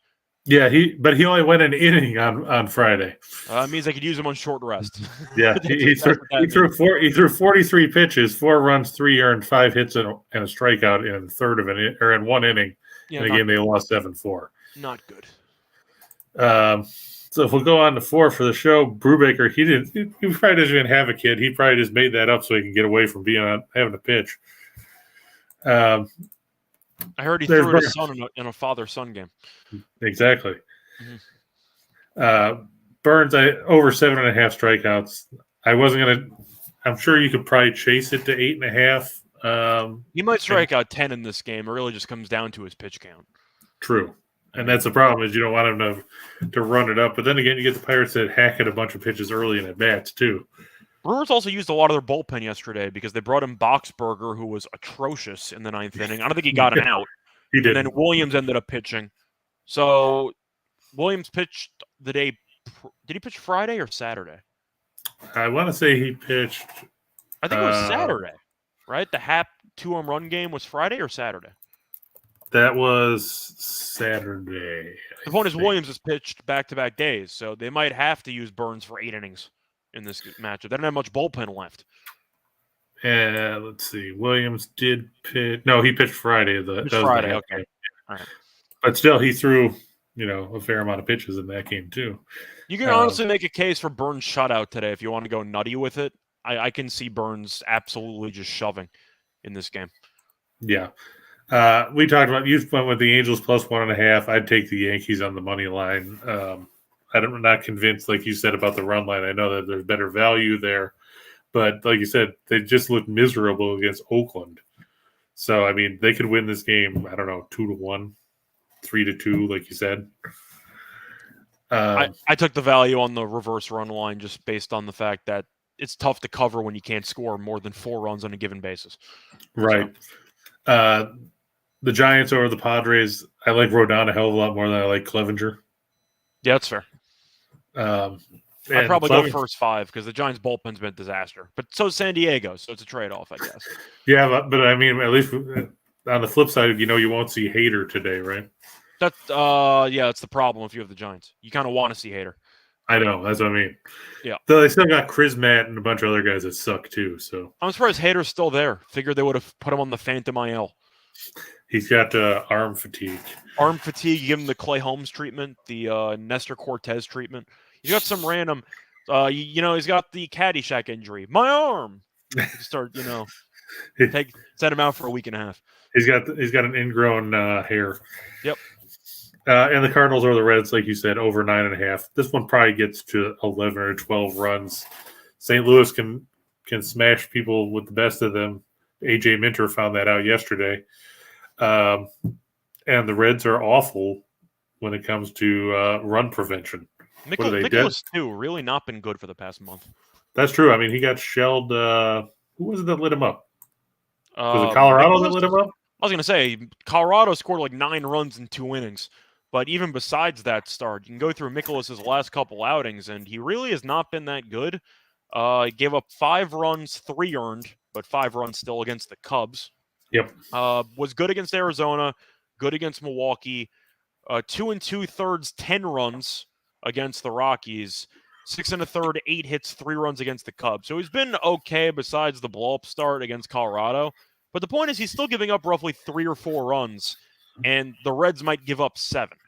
Yeah, he only went an inning on Friday. It means they could use him on short rest. Yeah, he threw 43 pitches, 4 runs, 3 earned, 5 hits, and a strikeout in a third of in 1 inning. In a game they lost 7-4. Not good. So if we'll go on to 4 for the show, Brubaker, he probably doesn't even have a kid. He probably just made that up so he can get away from having to pitch. I heard he threw his son in a father-son game. Exactly. Mm-hmm. Burns, over 7.5 strikeouts. I'm sure you could probably chase it to 8.5. He might strike out 10 in this game. It really just comes down to his pitch count. True. And that's the problem is you don't want him to run it up. But then again, you get the Pirates that hack at a bunch of pitches early in at-bats, too. Brewers also used a lot of their bullpen yesterday because they brought in Boxberger, who was atrocious in the 9th inning. I don't think he got an out. He did. And then Williams ended up pitching. So Williams pitched the day. Did he pitch Friday or Saturday? I want to say he pitched. I think it was Saturday, right? The Happ 2-home run game was Friday or Saturday? That was Saturday. The point is Williams has pitched back-to-back days, so they might have to use Burns for 8 innings in this matchup. They don't have much bullpen left. Let's see. Williams did pitch. No, he pitched Friday. Friday, okay. All right. But still, he threw, a fair amount of pitches in that game, too. You can honestly make a case for Burns' shutout today if you want to go nutty with it. I can see Burns absolutely just shoving in this game. Yeah. We talked about, you went with the Angels plus 1.5. I'd take the Yankees on the money line. I'm not convinced, like you said, about the run line. I know that there's better value there. But like you said, they just looked miserable against Oakland. So, I mean, they could win this game, I don't know, 2-1, 3-2, like you said. I took the value on the reverse run line just based on the fact that it's tough to cover when you can't score more than 4 runs on a given basis. Right. So. The Giants over the Padres, I like Rodon a hell of a lot more than I like Clevenger. Yeah, that's fair. I'd probably go first 5 because the Giants' bullpen's been a disaster. But so is San Diego, so it's a trade-off, I guess. Yeah, but I mean, at least on the flip side, you won't see Hader today, right? That's the problem if you have the Giants. You kind of want to see Hader. I know, that's what I mean. Yeah. Though they still got Chris Matt and a bunch of other guys that suck too. So I'm surprised Hader's still there. Figured they would have put him on the Phantom IL. He's got arm fatigue. Arm fatigue. You give him the Clay Holmes treatment, the Nestor Cortez treatment. He's got some random. He's got the Caddyshack injury. My arm. Start, send him out for a week and a half. He's got an ingrown hair. Yep. And the Cardinals or the Reds, like you said, over 9.5. This one probably gets to 11 or 12 runs. St. Louis can smash people with the best of them. AJ Minter found that out yesterday. And the Reds are awful when it comes to run prevention. Nicholas, too, really not been good for the past month. That's true. I mean, he got shelled. Who was it that lit him up? Was it Colorado that lit him up? I was going to say, Colorado scored like 9 runs in 2 innings. But even besides that start, you can go through Nicholas's last couple outings, and he really has not been that good. He gave up 5 runs, 3 earned, but 5 runs still against the Cubs. Yep. Was good against Arizona, good against Milwaukee. 2 2/3, 10 runs against the Rockies. 6 1/3, 8 hits, 3 runs against the Cubs. So he's been okay besides the blow-up start against Colorado. But the point is he's still giving up roughly 3 or 4 runs, and the Reds might give up 7.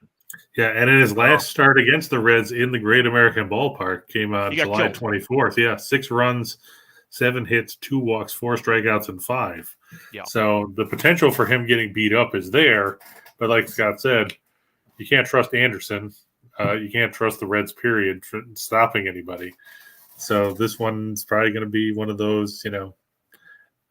Yeah, and in his last start against the Reds in the Great American Ballpark came on July 24th. Yeah, 6 runs, 7 hits, 2 walks, 4 strikeouts, and 5. Yeah. So the potential for him getting beat up is there. But like Scott said, you can't trust Anderson. You can't trust the Reds, period, for stopping anybody. So this one's probably going to be one of those,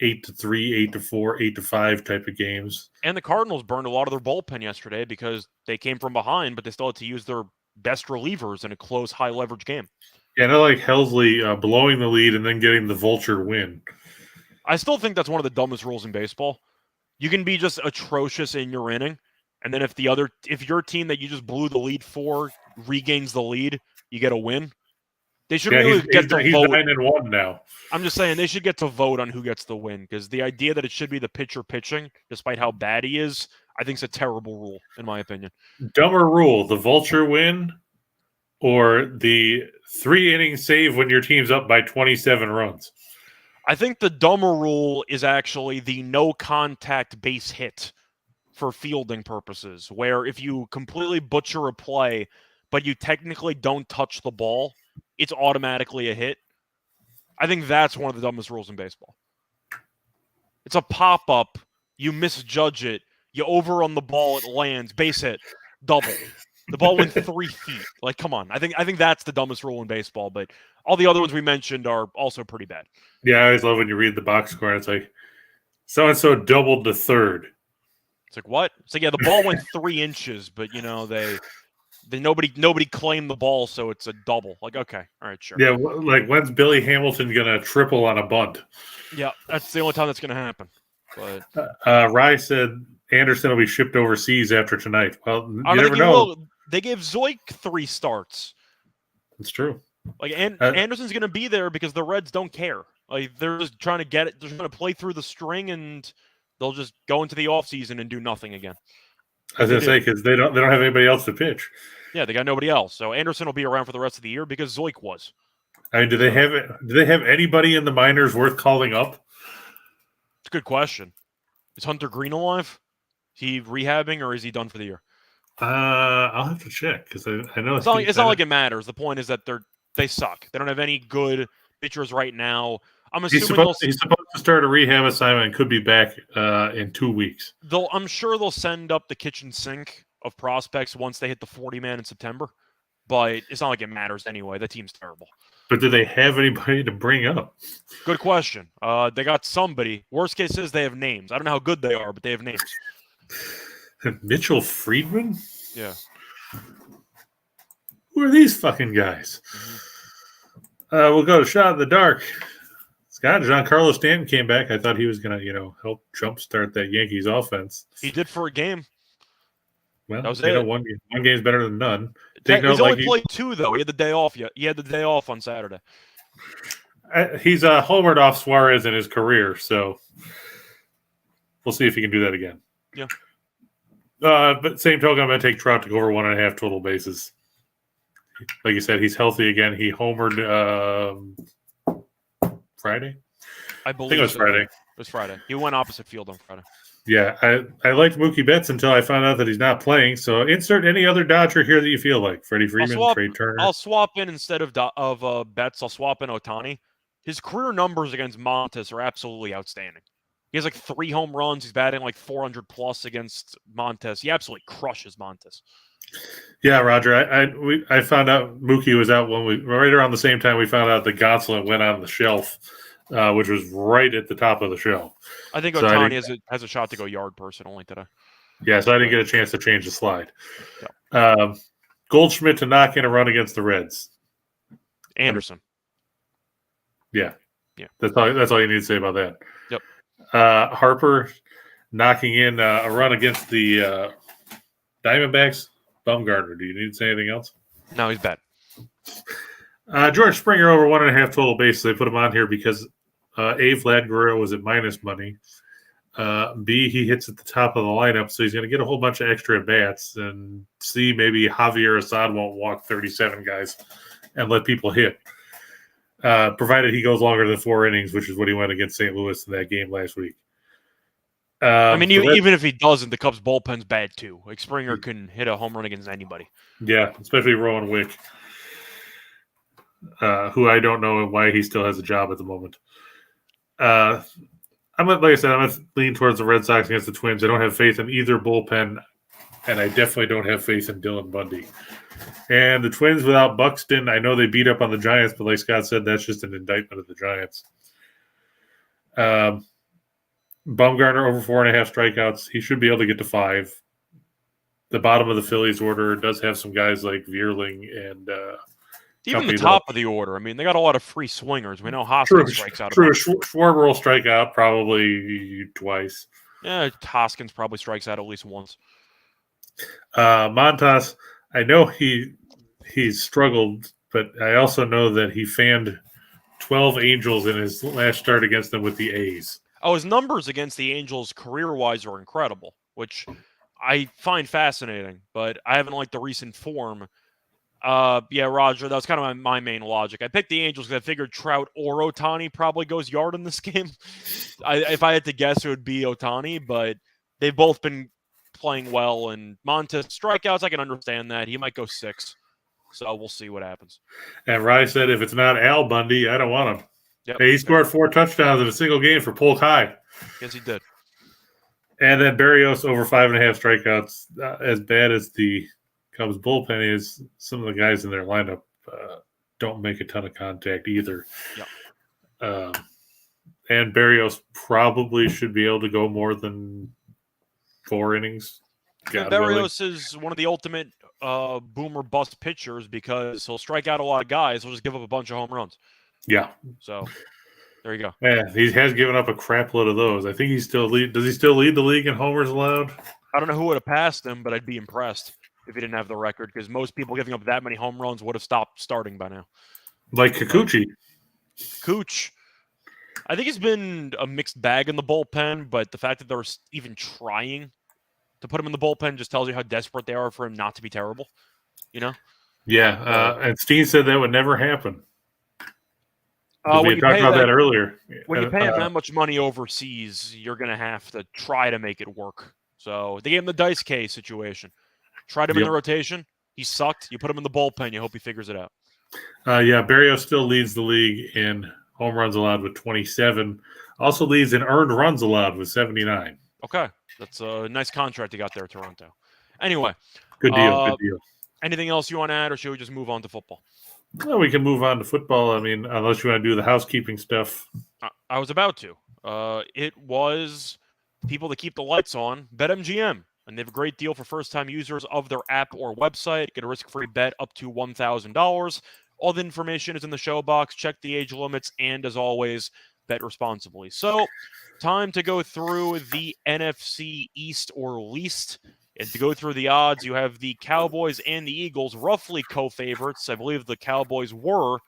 8-3, 8-4, 8-5 type of games. And the Cardinals burned a lot of their bullpen yesterday because they came from behind, but they still had to use their best relievers in a close, high-leverage game. Yeah, not like Helsley blowing the lead and then getting the vulture win. I still think that's one of the dumbest rules in baseball. You can be just atrocious in your inning, and then if your team that you just blew the lead for regains the lead, you get a win. They should really get to vote. He's 9-1 now. I'm just saying they should get to vote on who gets the win, because the idea that it should be the pitcher pitching, despite how bad he is, I think is a terrible rule, in my opinion. Dumber rule: the vulture win, or the 3-inning save when your team's up by 27 runs. I think the dumber rule is actually the no contact base hit for fielding purposes, where if you completely butcher a play, but you technically don't touch the ball, it's automatically a hit. I think that's one of the dumbest rules in baseball. It's a pop-up, you misjudge it, you over on the ball, it lands, base hit, double. The ball went 3 feet. Like, come on. I think that's the dumbest rule in baseball, but all the other ones we mentioned are also pretty bad. Yeah, I always love when you read the box score and it's like, so-and-so doubled to third. It's like, what? So yeah, the ball went 3 inches, but nobody claimed the ball, so it's a double. Like, okay, all right, sure. Yeah, like when's Billy Hamilton gonna triple on a bunt? Yeah, that's the only time that's gonna happen. But Rye said Anderson will be shipped overseas after tonight. Well, you never know. They gave Zoik 3 starts. It's true. Like, Anderson's gonna be there because the Reds don't care. Like, they're just trying to get it. They're trying to play through the string, and they'll just go into the offseason and do nothing again. I was gonna say, because they don't have anybody else to pitch. Yeah, they got nobody else. So Anderson will be around for the rest of the year because Zoik was. I mean, do they have anybody in the minors worth calling up? It's a good question. Is Hunter Green alive? Is he rehabbing, or is he done for the year? I'll have to check, because I know it's not like it matters. The point is that they suck. They don't have any good pitchers right now. I'm assuming he's supposed to start a rehab assignment and could be back in 2 weeks. I'm sure they'll send up the kitchen sink of prospects once they hit the 40-man in September. But it's not like it matters anyway. The team's terrible. But do they have anybody to bring up? Good question. They got somebody. Worst case is they have names. I don't know how good they are, but they have names. Mitchell Friedman? Yeah. Who are these fucking guys? Mm-hmm. We'll go to Shot in the Dark. Scott, Giancarlo Stanton came back. I thought he was going to, help jumpstart that Yankees offense. He did for a game. Well, that was it. One game's better than none. He's only played 2, though. He had the day off. He had the day off on Saturday. He's homered off Suarez in his career, so we'll see if he can do that again. Yeah. But same token, I'm going to take Trout to go over 1.5 total bases. Like you said, he's healthy again. He homered Friday? I believe think it was so. Friday. It was Friday. He went opposite field on Friday. Yeah, I liked Mookie Betts until I found out that he's not playing. So insert any other Dodger here that you feel like. Freddie Freeman, Trey Turner. I'll swap in instead of Betts. I'll swap in Ohtani. His career numbers against Montes are absolutely outstanding. He has like 3 home runs. He's batting like 400 plus against Montes. He absolutely crushes Montes. Yeah, Roger. I found out Mookie was out right around the same time we found out the Gauntlet went on the shelf, which was right at the top of the show. I think So Ohtani has a shot to go yard personally today. Yeah, so I didn't get a chance to change the slide. Yeah. Goldschmidt to knock in a run against the Reds. Anderson. Yeah. Yeah. That's all you need to say about that. Yep. Harper knocking in a run against the Diamondbacks. Bumgarner. Do you need to say anything else? No, he's bad. George Springer over 1.5 total bases. They put him on here because A, Vlad Guerrero was at minus money. B, he hits at the top of the lineup, so he's going to get a whole bunch of extra at-bats. And C, maybe Javier Assad won't walk 37 guys and let people hit, provided he goes longer than 4 innings, which is what he went against St. Louis in that game last week. I mean, even if he doesn't, the Cubs' bullpen's bad too. Like Springer can hit a home run against anybody. Yeah, especially Rowan Wick, who I don't know why he still has a job at the moment. I'm going to lean towards the Red Sox against the Twins. I don't have faith in either bullpen, and I definitely don't have faith in Dylan Bundy. And the Twins without Buxton, I know they beat up on the Giants, but like Scott said, that's just an indictment of the Giants. Bumgarner over 4.5 strikeouts. He should be able to get to 5. The bottom of the Phillies order does have some guys like Vierling and even the top of the order. I mean, they got a lot of free swingers. We know Hoskins strikes out. True, Schwarber will strike out probably twice. Yeah, Hoskins probably strikes out at least once. Montas, I know he's struggled, but I also know that he fanned 12 Angels in his last start against them with the A's. Oh, his numbers against the Angels career-wise are incredible, which I find fascinating, but I haven't liked the recent form. Yeah, Roger, that was kind of my main logic. I picked the Angels because I figured Trout or Ohtani probably goes yard in this game. If I had to guess, it would be Ohtani, but they've both been playing well, and Montes strikeouts, I can understand that. He might go 6, so we'll see what happens. And Rye said, if it's not Al Bundy, I don't want him. Yep. Hey, he scored 4 touchdowns in a single game for Polk High. Yes, he did. And then Berrios over 5.5 strikeouts. As bad as the Cubs bullpen is, some of the guys in their lineup don't make a ton of contact either. Yep. And Berrios probably should be able to go more than 4 innings. Berrios is one of the ultimate boomer bust pitchers because he'll strike out a lot of guys. He'll just give up a bunch of home runs. Yeah. So there you go. Yeah, he has given up a crap load of those. I think he still does he still lead the league in homers allowed? I don't know who would have passed him, but I'd be impressed if he didn't have the record because most people giving up that many home runs would have stopped starting by now. Like Kikuchi. Cooch. I think it's been a mixed bag in the bullpen, but the fact that they're even trying to put him in the bullpen just tells you how desperate they are for him not to be terrible. You know? Yeah, and Steen said that would never happen. We talked about that earlier. When you pay him that much money overseas, you're going to have to try to make it work. So they gave him the Dice K situation. Tried him in the rotation. He sucked. You put him in the bullpen. You hope he figures it out. Yeah, Berrios still leads the league in home runs allowed with 27. Also leads in earned runs allowed with 79. Okay. That's a nice contract you got there, Toronto. Anyway. Good deal. Anything else you want to add, or should we just move on to football? Well, we can move on to football. I mean, unless you want to do the housekeeping stuff. I was about to. It was people that keep the lights on, BetMGM. And they have a great deal for first-time users of their app or website. Get a risk-free bet up to $1,000. All the information is in the show box. Check the age limits. And as always, bet responsibly. So, time to go through the NFC East or least. And to go through the odds, you have the Cowboys and the Eagles roughly co-favorites. I believe the Cowboys were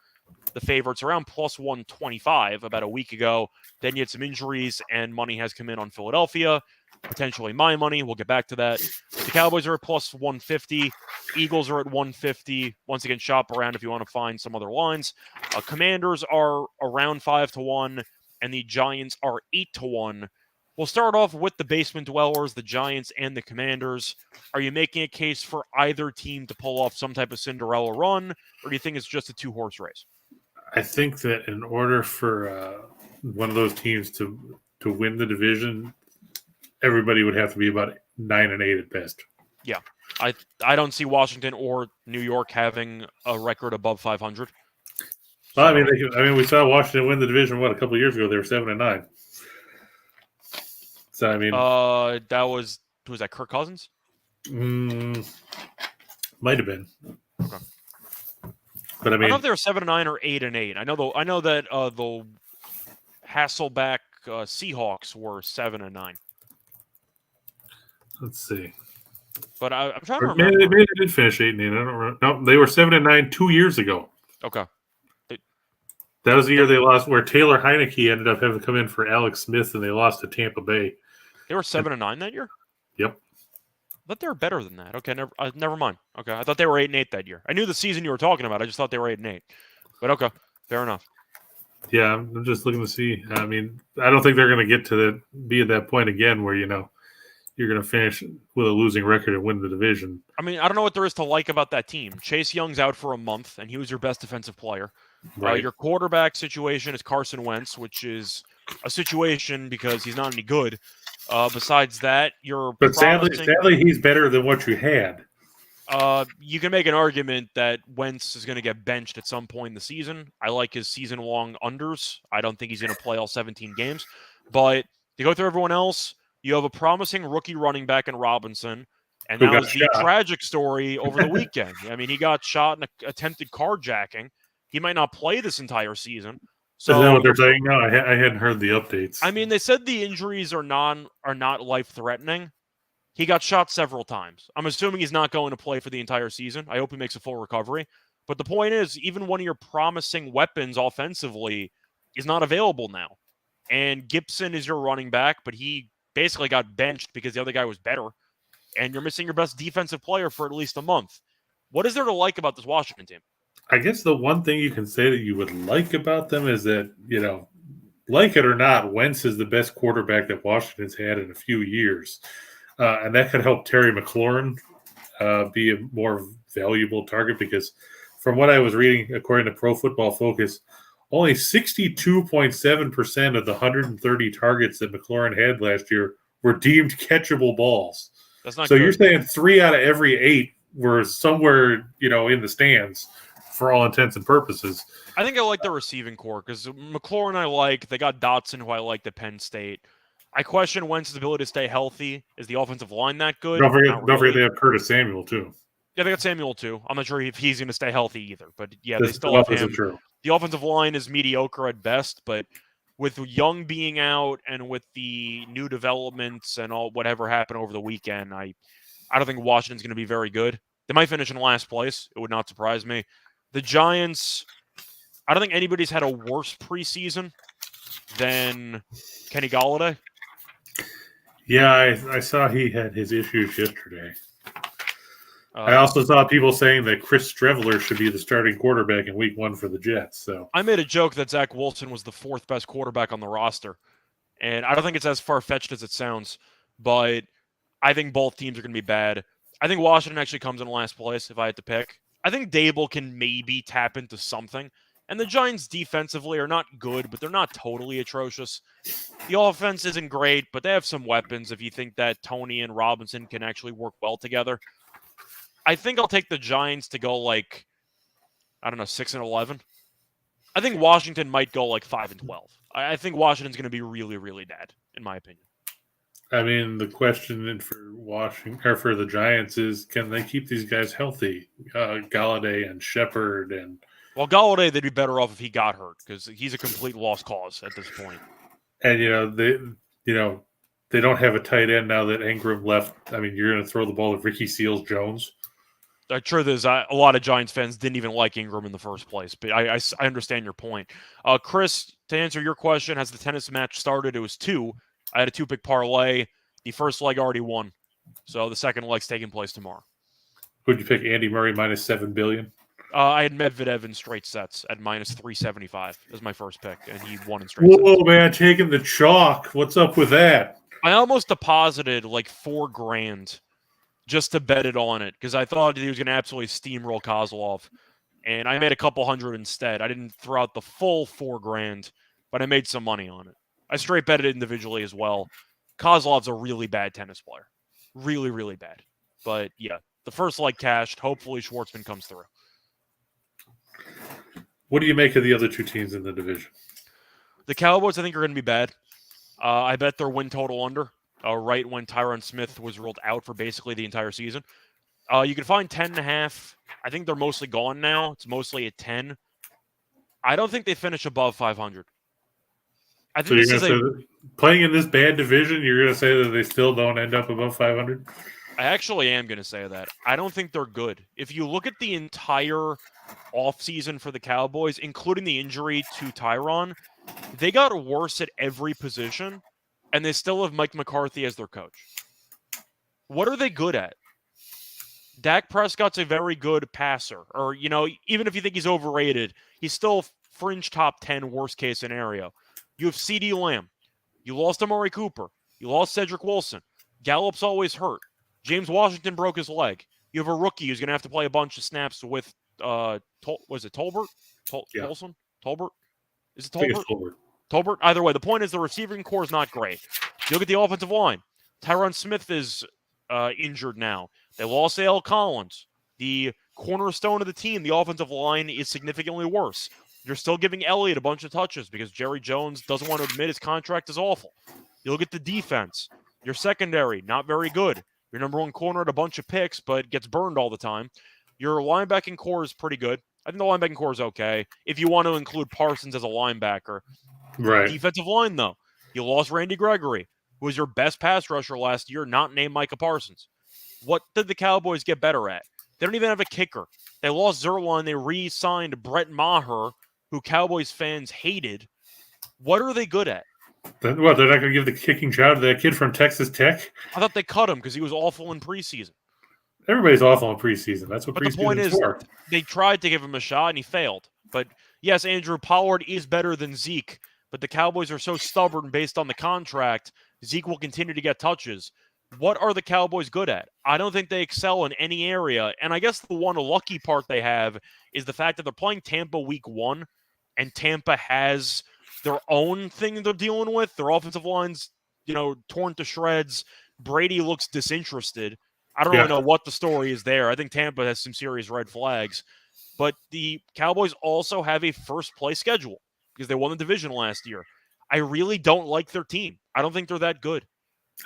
the favorites around plus 125 about a week ago. Then you had some injuries, and money has come in on Philadelphia. Potentially my money. We'll get back to that. The Cowboys are at plus 150. Eagles are at 150. Once again, shop around if you want to find some other lines. Commanders are around 5-1, and the Giants are 8-1. We'll start off with the basement dwellers, the Giants and the Commanders. Are you making a case for either team to pull off some type of Cinderella run, or do you think it's just a 2-horse race? I think that in order for one of those teams to to win the division, everybody would have to be about 9-8 at best. Yeah, I don't see Washington or New York having a record above 500. Well, we saw Washington win the division a couple of years ago. They were 7-9. So that was that Kirk Cousins? Might have been. Okay. But I don't know if they were 7-9 or 8-8. I know that the Hasselbeck Seahawks were 7-9. Let's see. But I'm trying to remember. Maybe they did finish 8-8. I don't remember. No, they were 7-9 2 years ago. Okay. That was the year they lost, where Taylor Heineke ended up having to come in for Alex Smith, and they lost to Tampa Bay. They were 7-9 that year? Yep. I thought they were better than that. Okay, never mind. Okay, I thought they were 8-8 that year. I knew the season you were talking about. I just thought they were 8-8. But okay, fair enough. Yeah, I'm just looking to see. I don't think they're going to get to be at that point again where you're going to finish with a losing record and win the division. I don't know what there is to like about that team. Chase Young's out for a month, and he was your best defensive player. Right. Your quarterback situation is Carson Wentz, which is a situation because he's not any good. Besides that, But sadly, he's better than what you had. You can make an argument that Wentz is going to get benched at some point in the season. I like his season-long unders. I don't think he's going to play all 17 games. But to go through everyone else, you have a promising rookie running back in Robinson. And that was the tragic story over the weekend. He got shot in an attempted carjacking. He might not play this entire season. So, is that what they're saying? No, I hadn't heard the updates. They said the injuries are not life-threatening. He got shot several times. I'm assuming he's not going to play for the entire season. I hope he makes a full recovery. But the point is, even one of your promising weapons offensively is not available now. And Gibson is your running back, but he basically got benched because the other guy was better. And you're missing your best defensive player for at least a month. What is there to like about this Washington team? I guess the one thing you can say that you would like about them is that, like it or not, Wentz is the best quarterback that Washington's had in a few years. And that could help Terry McLaurin be a more valuable target because from what I was reading, according to Pro Football Focus, only 62.7% of the 130 targets that McLaurin had last year were deemed catchable balls. That's not so good. You're saying 3 out of every 8 were somewhere, in the stands for all intents and purposes. I think I like the receiving core because McLaurin I like. They got Dotson, who I liked at Penn State. I question Wentz's ability to stay healthy. Is the offensive line that good? Don't forget they have Curtis Samuel, too. Yeah, they got Samuel, too. I'm not sure if he's going to stay healthy either. But, yeah, they still have him. True. The offensive line is mediocre at best, but with Young being out and with the new developments and all whatever happened over the weekend, I don't think Washington's going to be very good. They might finish in last place. It would not surprise me. The Giants, I don't think anybody's had a worse preseason than Kenny Golladay. Yeah, I saw he had his issues yesterday. I also saw people saying that Chris Streveler should be the starting quarterback in Week 1 for the Jets. So I made a joke that Zach Wilson was the 4th best quarterback on the roster, and I don't think it's as far-fetched as it sounds, but I think both teams are going to be bad. I think Washington actually comes in last place if I had to pick. I think Dable can maybe tap into something. And the Giants defensively are not good, but they're not totally atrocious. The offense isn't great, but they have some weapons if you think that Tony and Robinson can actually work well together. I think I'll take the Giants to go 6-11. I think Washington might go 5-12. I think Washington's going to be really, really bad, in my opinion. The question for Washington or for the Giants is, can they keep these guys healthy? Galladay and Shepard and. Well, Galladay, they'd be better off if he got hurt because he's a complete lost cause at this point. And they don't have a tight end now that Ingram left. You're going to throw the ball at Ricky Seals-Jones. The truth is, a lot of Giants fans didn't even like Ingram in the first place, but I understand your point. Chris, to answer your question, has the tennis match started? It was 2. I had a 2-pick parlay. The first leg already won, so the second leg's taking place tomorrow. Who'd you pick? Andy Murray minus $7 billion. I had Medvedev in straight sets at minus 375 as my first pick, and he won in straight sets. Whoa, man, taking the chalk. What's up with that? I almost deposited $4,000 just to bet it on it because I thought he was going to absolutely steamroll Kozlov, and I made a couple hundred instead. I didn't throw out the full $4,000, but I made some money on it. I straight bet it individually as well. Kozlov's a really bad tennis player. Really, really bad. But yeah, the first leg cashed. Hopefully Schwartzman comes through. What do you make of the other two teams in the division? The Cowboys, I think, are going to be bad. I bet their win total under, right when Tyron Smith was ruled out for basically the entire season. You can find 10.5. I think they're mostly gone now. It's mostly at 10. I don't think they finish above 500. I think this is playing in this bad division, you're going to say that they still don't end up above 500? I actually am going to say that. I don't think they're good. If you look at the entire offseason for the Cowboys, including the injury to Tyron, they got worse at every position, and they still have Mike McCarthy as their coach. What are they good at? Dak Prescott's a very good passer. Or, even if you think he's overrated, he's still fringe top 10 worst case scenario. You have CeeDee Lamb. You lost Amari Cooper. You lost Cedric Wilson. Gallup's always hurt. James Washington broke his leg. You have a rookie who's going to have to play a bunch of snaps with, was it Tolbert? Tolson? Tolbert? Is it Tolbert? Tolbert? Either way, the point is the receiving core is not great. You look at the offensive line. Tyron Smith is injured now. They lost A.L. Collins. The cornerstone of the team, the offensive line, is significantly worse. You're still giving Elliott a bunch of touches because Jerry Jones doesn't want to admit his contract is awful. You look at the defense. Your secondary, not very good. Your number one corner had a bunch of picks, but gets burned all the time. Your linebacking core is pretty good. I think the linebacking core is okay if you want to include Parsons as a linebacker. Right. Defensive line, though. You lost Randy Gregory, who was your best pass rusher last year, not named Micah Parsons. What did the Cowboys get better at? They don't even have a kicker. They lost Zerline. They re-signed Brett Maher, who Cowboys fans hated. What are they good at? What, they're not going to give the kicking job to that kid from Texas Tech? I thought they cut him because he was awful in preseason. Everybody's awful in preseason. That's what preseason is for. But the point is, they tried to give him a shot, and he failed. But, yes, Andrew Pollard is better than Zeke, but the Cowboys are so stubborn based on the contract, Zeke will continue to get touches. What are the Cowboys good at? I don't think they excel in any area, and I guess the one lucky part they have is the fact that they're playing Tampa week 1, and Tampa has their own thing they're dealing with. Their offensive line's, torn to shreds. Brady looks disinterested. I don't really know what the story is there. I think Tampa has some serious red flags. But the Cowboys also have a first-place schedule because they won the division last year. I really don't like their team. I don't think they're that good.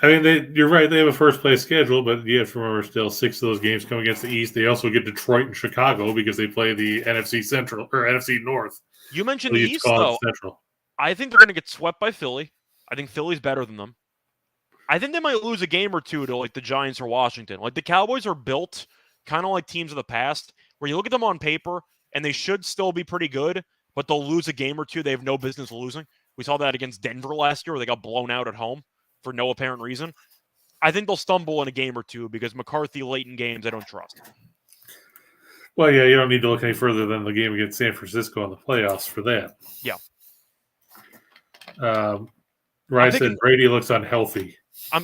I mean, you're right. They have a first-place schedule, but you have to remember still 6 of those games come against the East. They also get Detroit and Chicago because they play the NFC Central or NFC North. You mentioned the East, though. Central. I think they're going to get swept by Philly. I think Philly's better than them. I think they might lose a game or two to like the Giants or Washington. Like the Cowboys are built kind of like teams of the past where you look at them on paper and they should still be pretty good, but they'll lose a game or two they have no business losing. We saw that against Denver last year where they got blown out at home for no apparent reason. I think they'll stumble in a game or two because McCarthy late in games I don't trust. Well, yeah, you don't need to look any further than the game against San Francisco in the playoffs for that. Yeah. Ryan said Brady looks unhealthy.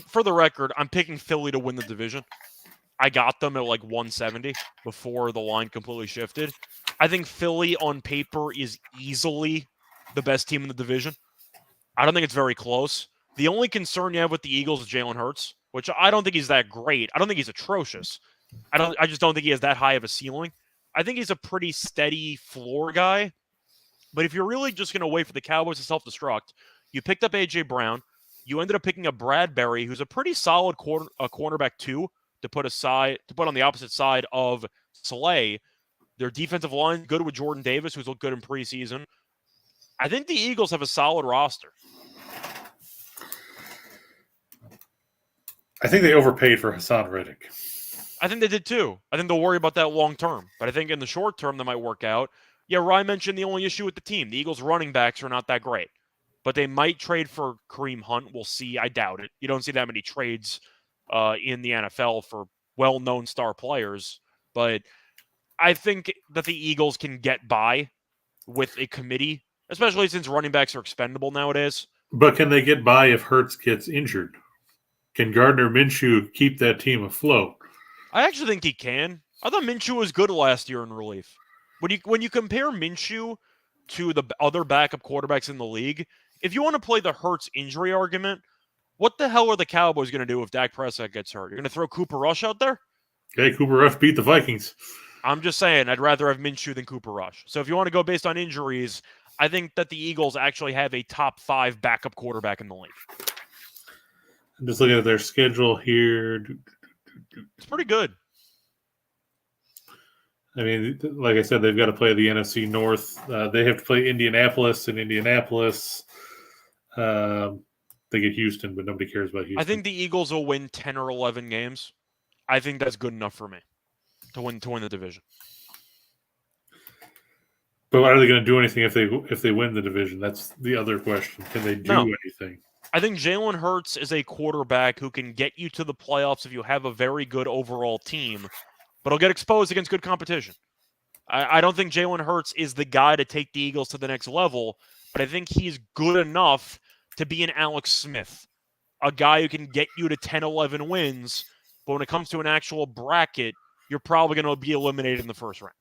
For the record, I'm picking Philly to win the division. I got them at like 170 before the line completely shifted. I think Philly on paper is easily the best team in the division. I don't think it's very close. The only concern you have with the Eagles is Jalen Hurts, which I don't think he's that great. I don't think he's atrocious. I just don't think he has that high of a ceiling. I think he's a pretty steady floor guy. But if you're really just going to wait for the Cowboys to self-destruct, you picked up A.J. Brown. You ended up picking up Bradbury, who's a pretty solid cornerback too, to put on the opposite side of Slay. Their defensive line good with Jordan Davis, who's looked good in preseason. I think the Eagles have a solid roster. I think they overpaid for Hassan Reddick. I think they did too. I think they'll worry about that long term. But I think in the short term, that might work out. Yeah, Ryan mentioned the only issue with the team. The Eagles' running backs are not that great. But they might trade for Kareem Hunt. We'll see. I doubt it. You don't see that many trades in the NFL for well-known star players. But I think that the Eagles can get by with a committee, especially since running backs are expendable nowadays. But can they get by if Hurts gets injured? Can Gardner Minshew keep that team afloat? I actually think he can. I thought Minshew was good last year in relief. When you compare Minshew to the other backup quarterbacks in the league, if you want to play the Hurts injury argument, what the hell are the Cowboys going to do if Dak Prescott gets hurt? You're going to throw Cooper Rush out there? Hey, Cooper Rush beat the Vikings. I'm just saying, I'd rather have Minshew than Cooper Rush. So if you want to go based on injuries, I think that the Eagles actually have a top 5 backup quarterback in the league. I'm just looking at their schedule here. It's pretty good. I mean, like I said, they've got to play the NFC North. They have to play Indianapolis and Indianapolis. They get Houston, but nobody cares about Houston. I think the Eagles will win 10 or 11 games. I think that's good enough for me to win the division. But are they going to do anything if they win the division? That's the other question. Can they do anything? I think Jalen Hurts is a quarterback who can get you to the playoffs if you have a very good overall team, but he'll get exposed against good competition. I don't think Jalen Hurts is the guy to take the Eagles to the next level, but I think he's good enough to be an Alex Smith, a guy who can get you to 10, 11 wins, but when it comes to an actual bracket, you're probably going to be eliminated in the first round.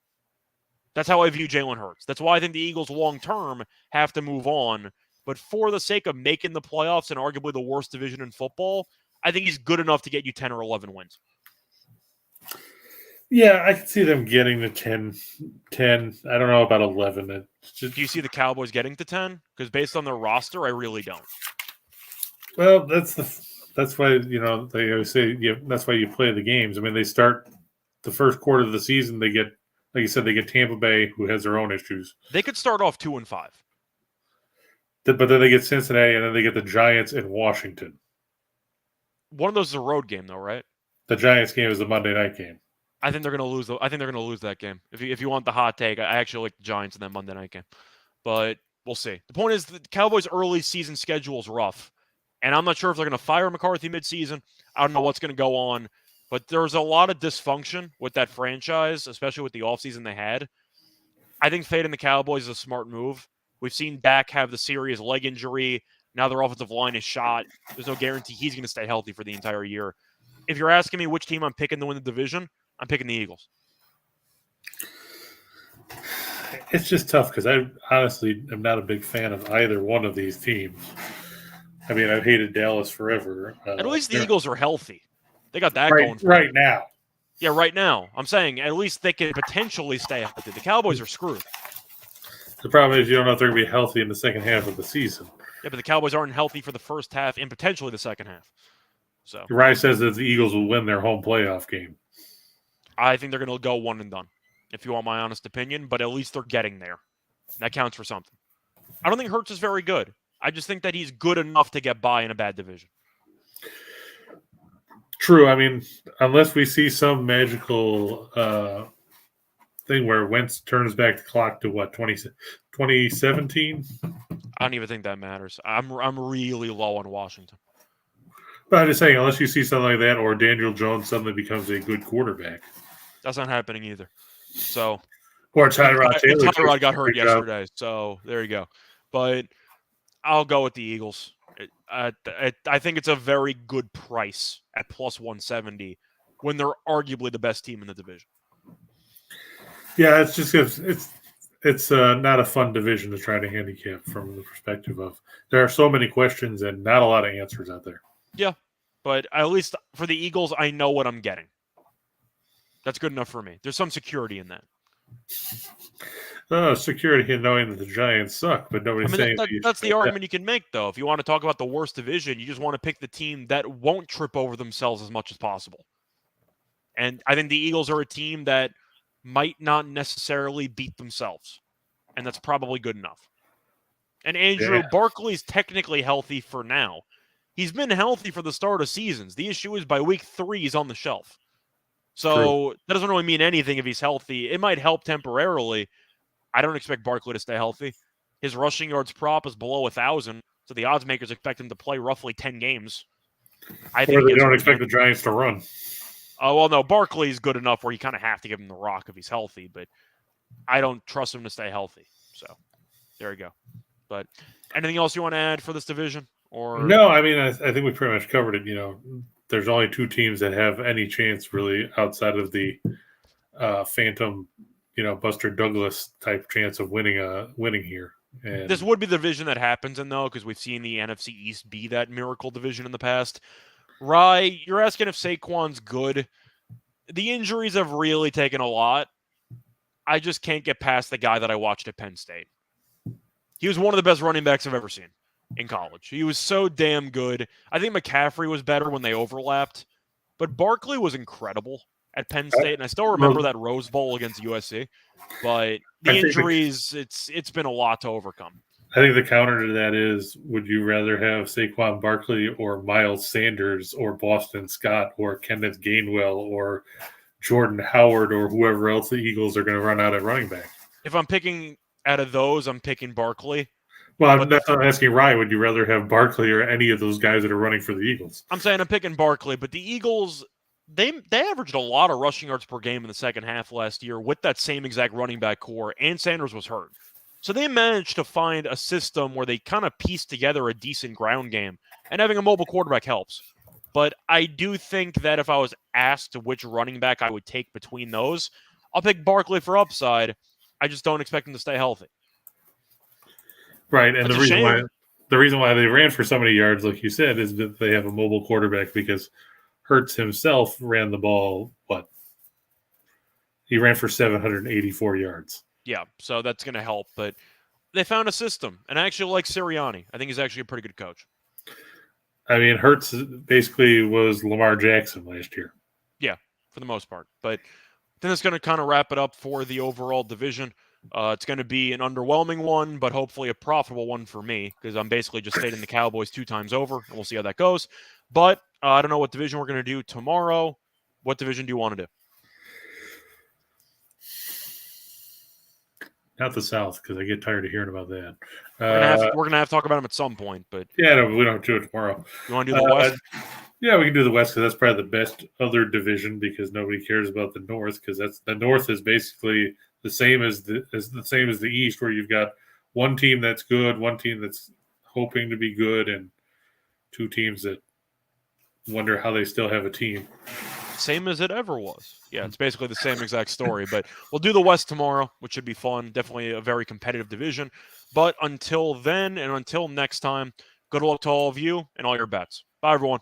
That's how I view Jalen Hurts. That's why I think the Eagles long-term have to move on. But for the sake of making the playoffs and arguably the worst division in football, I think he's good enough to get you 10 or 11 wins. Yeah, I can see them getting to 10. I don't know about 11. Do you see the Cowboys getting to 10? Because based on their roster, I really don't. Well, that's why, they always say that's why you play the games. I mean, they start the first quarter of the season, they get, like you said, they get Tampa Bay, who has their own issues. They could start off 2-5. But then they get Cincinnati, and then they get the Giants in Washington. One of those is a road game, though, right? The Giants game is the Monday night game. I think they're going to lose. I think they're going to lose that game. If you want the hot take, I actually like the Giants in that Monday night game, but we'll see. The point is, the Cowboys' early season schedule is rough, and I'm not sure if they're going to fire McCarthy midseason. I don't know what's going to go on, but there's a lot of dysfunction with that franchise, especially with the offseason they had. I think fading the Cowboys is a smart move. We've seen Dak have the serious leg injury. Now their offensive line is shot. There's no guarantee he's going to stay healthy for the entire year. If you're asking me which team I'm picking to win the division, I'm picking the Eagles. It's just tough because I honestly am not a big fan of either one of these teams. I mean, I've hated Dallas forever. At least the Eagles are healthy. They got that right, going for right them. now. Yeah, right now. I'm saying at least they can potentially stay healthy. The Cowboys are screwed. The problem is you don't know if they're going to be healthy in the second half of the season. Yeah, but the Cowboys aren't healthy for the first half and potentially the second half. So Ryan says that the Eagles will win their home playoff game. I think they're going to go one and done, if you want my honest opinion, but at least they're getting there. That counts for something. I don't think Hurts is very good. I just think that he's good enough to get by in a bad division. True. I mean, unless we see some magical thing where Wentz turns back the clock to what, 2017? I don't even think that matters. I'm really low on Washington. But I'm just saying, unless you see something like that, or Daniel Jones suddenly becomes a good quarterback. That's not happening either. So, or Tyrod Taylor. Tyrod got hurt yesterday, so there you go. But I'll go with the Eagles. I think it's a very good price at plus 170 when they're arguably the best team in the division. Yeah, it's just it's not a fun division to try to handicap from the perspective of there are so many questions and not a lot of answers out there. Yeah, but at least for the Eagles, I know what I'm getting. That's good enough for me. There's some security in that. Security in knowing that the Giants suck, but nobody's saying that's the argument you can make, though. If you want to talk about the worst division, you just want to pick the team that won't trip over themselves as much as possible. And I think the Eagles are a team that might not necessarily beat themselves, and that's probably good enough. And Andrew Barkley's technically healthy for now. He's been healthy for the start of seasons. The issue is by week 3, he's on the shelf. So that doesn't really mean anything if he's healthy. It might help temporarily. I don't expect Barkley to stay healthy. His rushing yards prop is below 1,000, so the odds makers expect him to play roughly 10 games. I think they don't expect the Giants to run. Oh, well, no, Barkley's good enough where you kind of have to give him the rock if he's healthy, but I don't trust him to stay healthy. So there you go. But anything else you want to add for this division? Or no, I mean, I think we pretty much covered it. There's only 2 teams that have any chance really outside of the phantom, Buster Douglas type chance of winning here. And This would be the division that happens in, though, because we've seen the NFC East be that miracle division in the past. Rye, you're asking if Saquon's good. The injuries have really taken a lot. I just can't get past the guy that I watched at Penn State. He was one of the best running backs I've ever seen in college. He was so damn good. I think McCaffrey was better when they overlapped, but Barkley was incredible at Penn State, and I still remember that Rose Bowl against USC. But the injuries, it's been a lot to overcome. I think the counter to that is, would you rather have Saquon Barkley or Miles Sanders or Boston Scott or Kenneth Gainwell or Jordan Howard or whoever else the Eagles are going to run out at running back? If I'm picking out of those, I'm picking Barkley. Well, I'm asking Ryan, would you rather have Barkley or any of those guys that are running for the Eagles? I'm saying I'm picking Barkley, but the Eagles, they averaged a lot of rushing yards per game in the second half last year with that same exact running back core, and Sanders was hurt. So they managed to find a system where they kind of pieced together a decent ground game, and having a mobile quarterback helps. But I do think that if I was asked which running back I would take between those, I'll pick Barkley for upside. I just don't expect him to stay healthy. Right, and That's the reason why they ran for so many yards, like you said, is that they have a mobile quarterback because Hurts himself ran the ball, he ran for 784 yards. Yeah, so that's going to help. But they found a system, and I actually like Sirianni. I think he's actually a pretty good coach. I mean, Hurts basically was Lamar Jackson last year. Yeah, for the most part. But then it's going to kind of wrap it up for the overall division. It's going to be an underwhelming one, but hopefully a profitable one for me because I'm basically just fading the Cowboys 2 times over, and we'll see how that goes. But I don't know what division we're going to do tomorrow. What division do you want to do? Not the South, because I get tired of hearing about that. We're gonna have to talk about them at some point, but yeah, no, we don't have to do it tomorrow. You want to do the West? Yeah, we can do the West because that's probably the best other division because nobody cares about the North because the North is basically the same as the East, where you've got one team that's good, one team that's hoping to be good, and 2 teams that wonder how they still have a team. Same as it ever was. Yeah, it's basically the same exact story. But we'll do the West tomorrow, which should be fun. Definitely a very competitive division. But until then and until next time, good luck to all of you and all your bets. Bye, everyone.